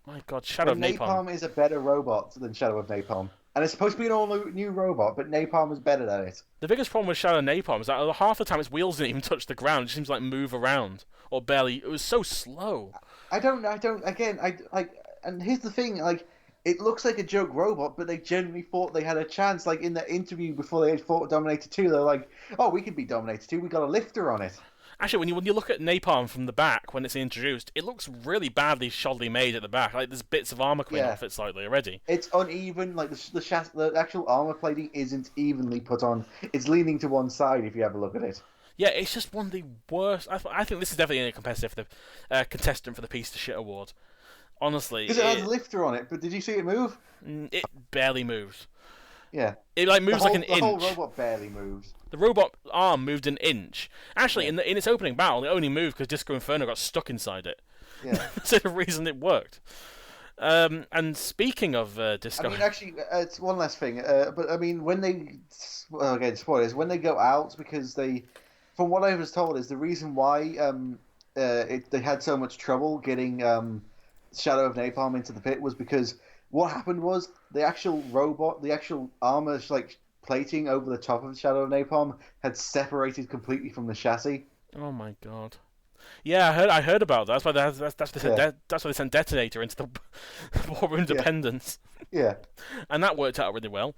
S1: My God, Shadow of Napalm.
S2: Napalm is a better robot than Shadow of Napalm. And it's supposed to be an all-new robot, but Napalm is better than it.
S1: The biggest problem with Shadow of Napalm is that half the time its wheels didn't even touch the ground. It just seems to move around. Or barely. It was so slow.
S2: And here's the thing, it looks like a joke robot, but they genuinely thought they had a chance. In the interview before they fought Dominator 2, they're like, oh, we can beat Dominator 2, we got a lifter on it.
S1: Actually, when you look at Napalm from the back when it's introduced, it looks really badly shoddily made at the back. There's bits of armor coming off it slightly already.
S2: It's uneven. The actual armor plating isn't evenly put on. It's leaning to one side if you have a look at it.
S1: Yeah, it's just one of the worst. I think this is definitely a competitive contestant for the Piece to Shit award. Honestly,
S2: because it has a lifter on it. But did you see it move?
S1: It barely moves.
S2: Yeah.
S1: It moves like an inch.
S2: The whole robot barely moves.
S1: The robot arm moved an inch. Actually, in its opening battle, it only moved because Disco Inferno got stuck inside it.
S2: Yeah.
S1: That's the reason it worked. And speaking of
S2: I
S1: Disco,
S2: mean, actually, it's one last thing. But I mean, when they, well, again, spoilers, when they go out, because they, from what I was told, is the reason why they had so much trouble getting Shadow of Napalm into the pit was because what happened was the actual robot, the actual armor like plating over the top of the Shadow of Napalm had separated completely from the chassis.
S1: oh my god. Yeah, I heard about that. That's why
S2: Yeah,
S1: that's why they sent Detonator into the War of
S2: yeah,
S1: Independence,
S2: yeah.
S1: and that worked out really well.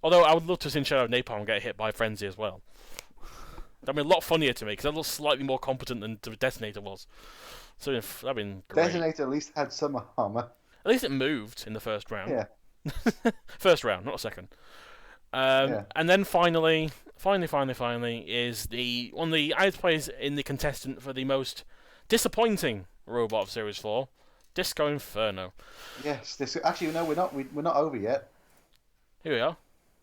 S1: Although I would love to have seen Shadow of Napalm get hit by Frenzy as well. That'd be a lot funnier to me because that looks slightly more competent than the Detonator was. So that'd been great.
S2: Detonator at least had some armor.
S1: At least it moved in the first round.
S2: Yeah,
S1: First round, not a second.
S2: yeah.
S1: And then finally, is the one of the highest plays in the contestant for the most disappointing robot of Series 4, Disco Inferno.
S2: Yes. This actually no, we're not over yet.
S1: Here we are.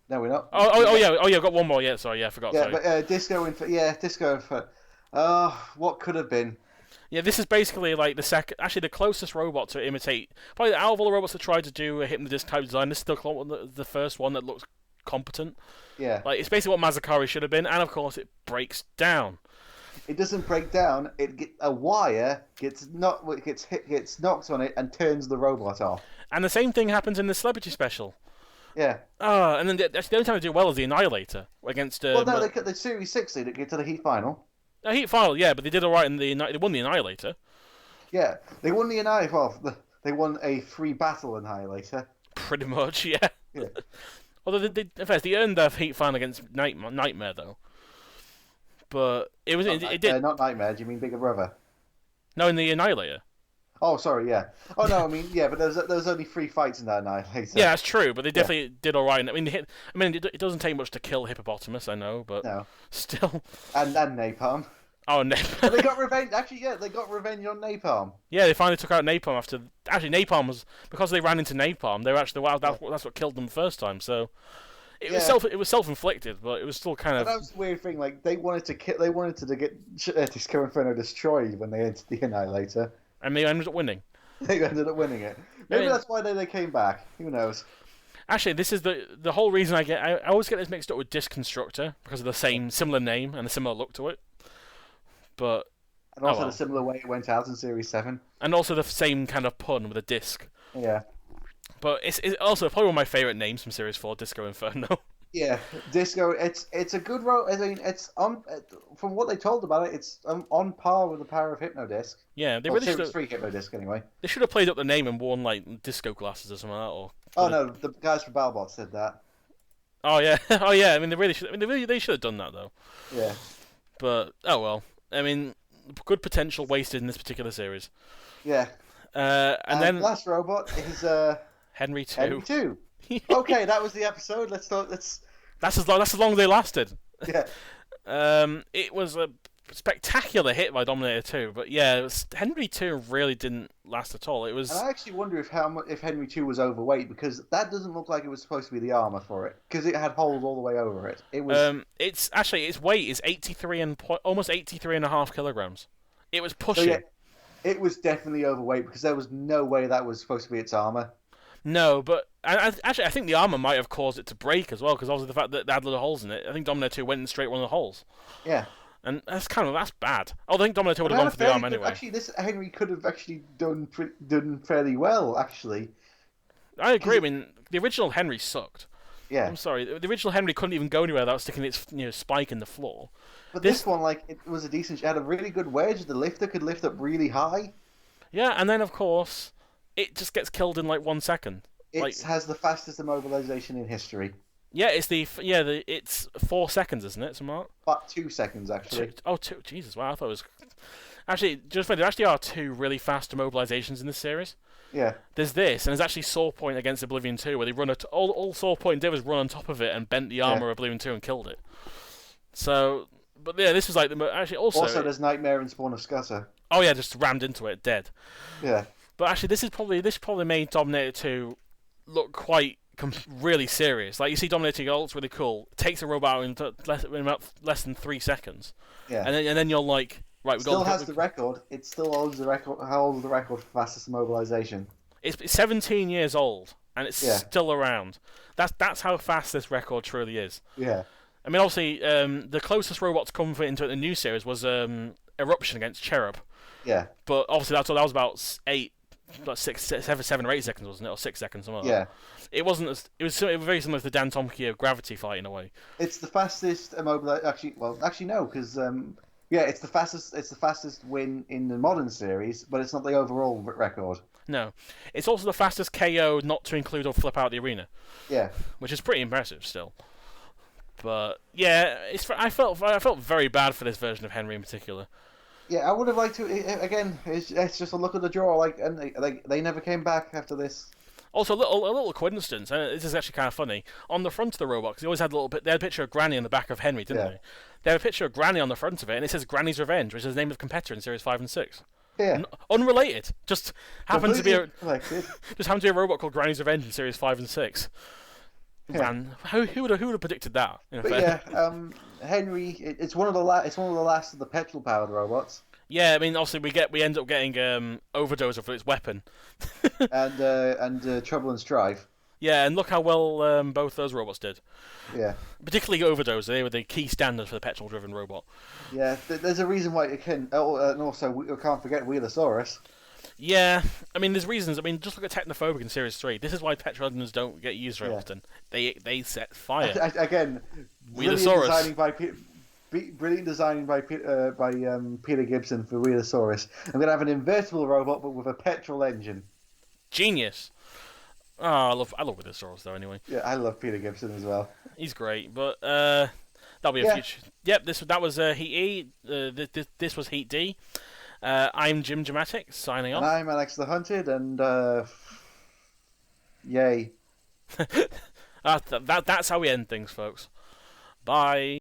S2: No, we're not.
S1: Yeah, I've got one more. Yeah, sorry, yeah, I forgot.
S2: Yeah,
S1: Sorry.
S2: but Disco Inferno. What could have been?
S1: Yeah, this is basically like the closest robot to imitate. Probably out of all the robots that tried to do a hit and the disc type design, this is still the first one that looks competent.
S2: Yeah.
S1: Like it's basically what Mazakari should have been, and of course it breaks down.
S2: It doesn't break down. A wire gets knocked on it and turns the robot off.
S1: And the same thing happens in the Celebrity Special.
S2: Yeah.
S1: And then actually the only time they do well is the Annihilator against.
S2: Well, no, the Series 6 didn't get to the heat final.
S1: Heat final, yeah, but they did all right in they won the Annihilator.
S2: Yeah, they won the Annihilator. Well, they won a free battle Annihilator.
S1: Pretty much, yeah.
S2: Yeah.
S1: Although in fact, they earned their heat final against Nightmare though. But it was it did
S2: not Nightmare. Do you mean Bigger Brother?
S1: no in the Annihilator.
S2: Oh, sorry, yeah. Oh no, I mean yeah, but there's only 3 fights in that Annihilator.
S1: Yeah, that's true, but they definitely did all right. I mean, it doesn't take much to kill Hippopotamus, I know, but
S2: No.
S1: still.
S2: And Napalm.
S1: Oh,
S2: But they got revenge. Actually, yeah, they got revenge on Napalm.
S1: yeah, they finally took out Napalm after. Actually, Napalm was because they ran into Napalm. They were actually that's what killed them the first time. So it was self-inflicted, but it was still kind of.
S2: But that was the weird thing. Like they wanted to get Disco Inferno destroyed when they entered the Annihilator.
S1: And they ended up winning.
S2: They ended up winning it. Maybe that's why they came back. Who knows?
S1: Actually, this is the whole reason I always get this mixed up with Disc Constructor because of the similar name and the similar look to it. But
S2: and also the similar way it went out in Series 7.
S1: And also the same kind of pun with a disc.
S2: Yeah.
S1: But it's also probably one of my favourite names from Series 4, Disco Inferno.
S2: Yeah, Disco. It's a good role. I mean, it's on from what they told about it. It's on par with the power of Hypnodisc.
S1: Yeah, they really should have.
S2: Free Hypnodisc anyway.
S1: They should have played up the name and worn like disco glasses or something like that. Or
S2: oh no, the guys from BattleBot said that.
S1: Oh yeah, oh yeah. I mean, they really should. I mean, they should have done that though.
S2: Yeah.
S1: But oh well. I mean, good potential wasted in this particular series.
S2: Yeah.
S1: And then
S2: last robot is
S1: Henry 2.
S2: Henry 2. Okay, that was the episode. Let's.
S1: That's as long as they lasted.
S2: Yeah.
S1: It was a spectacular hit by Dominator 2, but yeah, Henry 2 really didn't last at all. It was.
S2: And I actually wonder if Henry 2 was overweight because that doesn't look like it was supposed to be the armor for it because it had holes all the way over it. It was.
S1: Its weight is 83 and almost 83.5 kilograms. It was pushing.
S2: So yeah, it was definitely overweight because there was no way that was supposed to be its armor.
S1: No, but I think the armor might have caused it to break as well because obviously the fact that they had little holes in it. I think Dominator 2 went in straight one of the holes.
S2: Yeah.
S1: And that's bad. I think Dominator 2 would have gone for the arm anyway.
S2: Actually, this Henry could have actually done fairly well. Actually,
S1: I agree. I mean, the original Henry sucked.
S2: Yeah.
S1: I'm sorry. The original Henry couldn't even go anywhere without sticking its spike in the floor.
S2: But this one, like, it was a decent. It had a really good wedge. The lifter could lift up really high.
S1: Yeah, and then of course, it just gets killed in like 1 second.
S2: It has the fastest immobilization in history.
S1: Yeah, it's 4 seconds, isn't it, Mark?
S2: But 2 seconds actually.
S1: Two. Jesus, wow! I thought it was. Actually, just there actually are 2 really fast immobilizations in this series.
S2: Yeah.
S1: There's this, and there's actually Saw Point against Oblivion 2, where they run all Saw Point did was run on top of it and bent the armor of Oblivion 2 and killed it. So, but yeah, this was like actually also.
S2: There's Nightmare and Spawn of Scuzzer.
S1: Oh yeah, just rammed into it, dead.
S2: Yeah.
S1: But actually, this probably made Dominator 2 look quite really serious. Like you see Dominator 2, it's really cool. It takes a robot in about less than 3 seconds.
S2: Yeah.
S1: And then you're like, right,
S2: the record. It still holds the record. Holds the record for fastest immobilization.
S1: It's 17 years old and it's
S2: Yeah.
S1: still around. That's how fast this record truly is.
S2: Yeah.
S1: I mean, obviously, the closest robot to come into the new series was Eruption against Cherub,
S2: Yeah.
S1: but obviously that was about 7 or 8 seconds, wasn't it, or 6 seconds, something like
S2: Yeah.
S1: that. It wasn't. It was very similar to the Dan Tomke Gravity fight in a way.
S2: It's the fastest immobilization. Actually, no, because yeah, it's the fastest. It's the fastest win in the modern series, but it's not the overall record.
S1: No, it's also the fastest KO not to include or flip out the arena,
S2: Yeah.
S1: which is pretty impressive still. But yeah, I felt very bad for this version of Henry in particular.
S2: Yeah, I would have liked to. Again, it's just a look at the draw. Like, and they never came back after this.
S1: Also, a little coincidence, and this is actually kind of funny. On the front of the robot, because they always had they had a picture of Granny on the back of Henry, didn't
S2: Yeah.
S1: they? They had a picture of Granny on the front of it, and it says Granny's Revenge, which is the name of the competitor in Series 5 and 6.
S2: Yeah.
S1: Unrelated. Just happened to be
S2: Completely
S1: just happened to be a robot called Granny's Revenge in Series 5 and 6.
S2: Yeah.
S1: Man, who would have predicted that?
S2: But yeah, Henry. It's one of the last of the petrol powered robots.
S1: Yeah, I mean, obviously we end up getting Overdoser for its weapon.
S2: and Trouble and Strife.
S1: Yeah, and look how well both those robots did.
S2: Yeah.
S1: Particularly Overdoser, they were the key standard for the petrol-driven robot.
S2: Yeah, there's a reason why it can. And also, we can't forget Wheelosaurus.
S1: Yeah, I mean, there's reasons. I mean, just look at Technophobic in Series 3. This is why petrol engines don't get used very often. They set fire.
S2: Again,
S1: Wheelosaurus.
S2: Brilliant designing by Peter Gibson for Wheelosaurus. I'm going to have an invertible robot, but with a petrol engine.
S1: Genius. Oh, I love Wheelosaurus though. Anyway.
S2: Yeah, I love Peter Gibson as well.
S1: He's great, but that'll be a future. Yep, that was Heat E. This was Heat D. I'm Jim Dramatic, signing off.
S2: And I'm Alex the Hunted, and yay.
S1: That's how we end things, folks. Bye.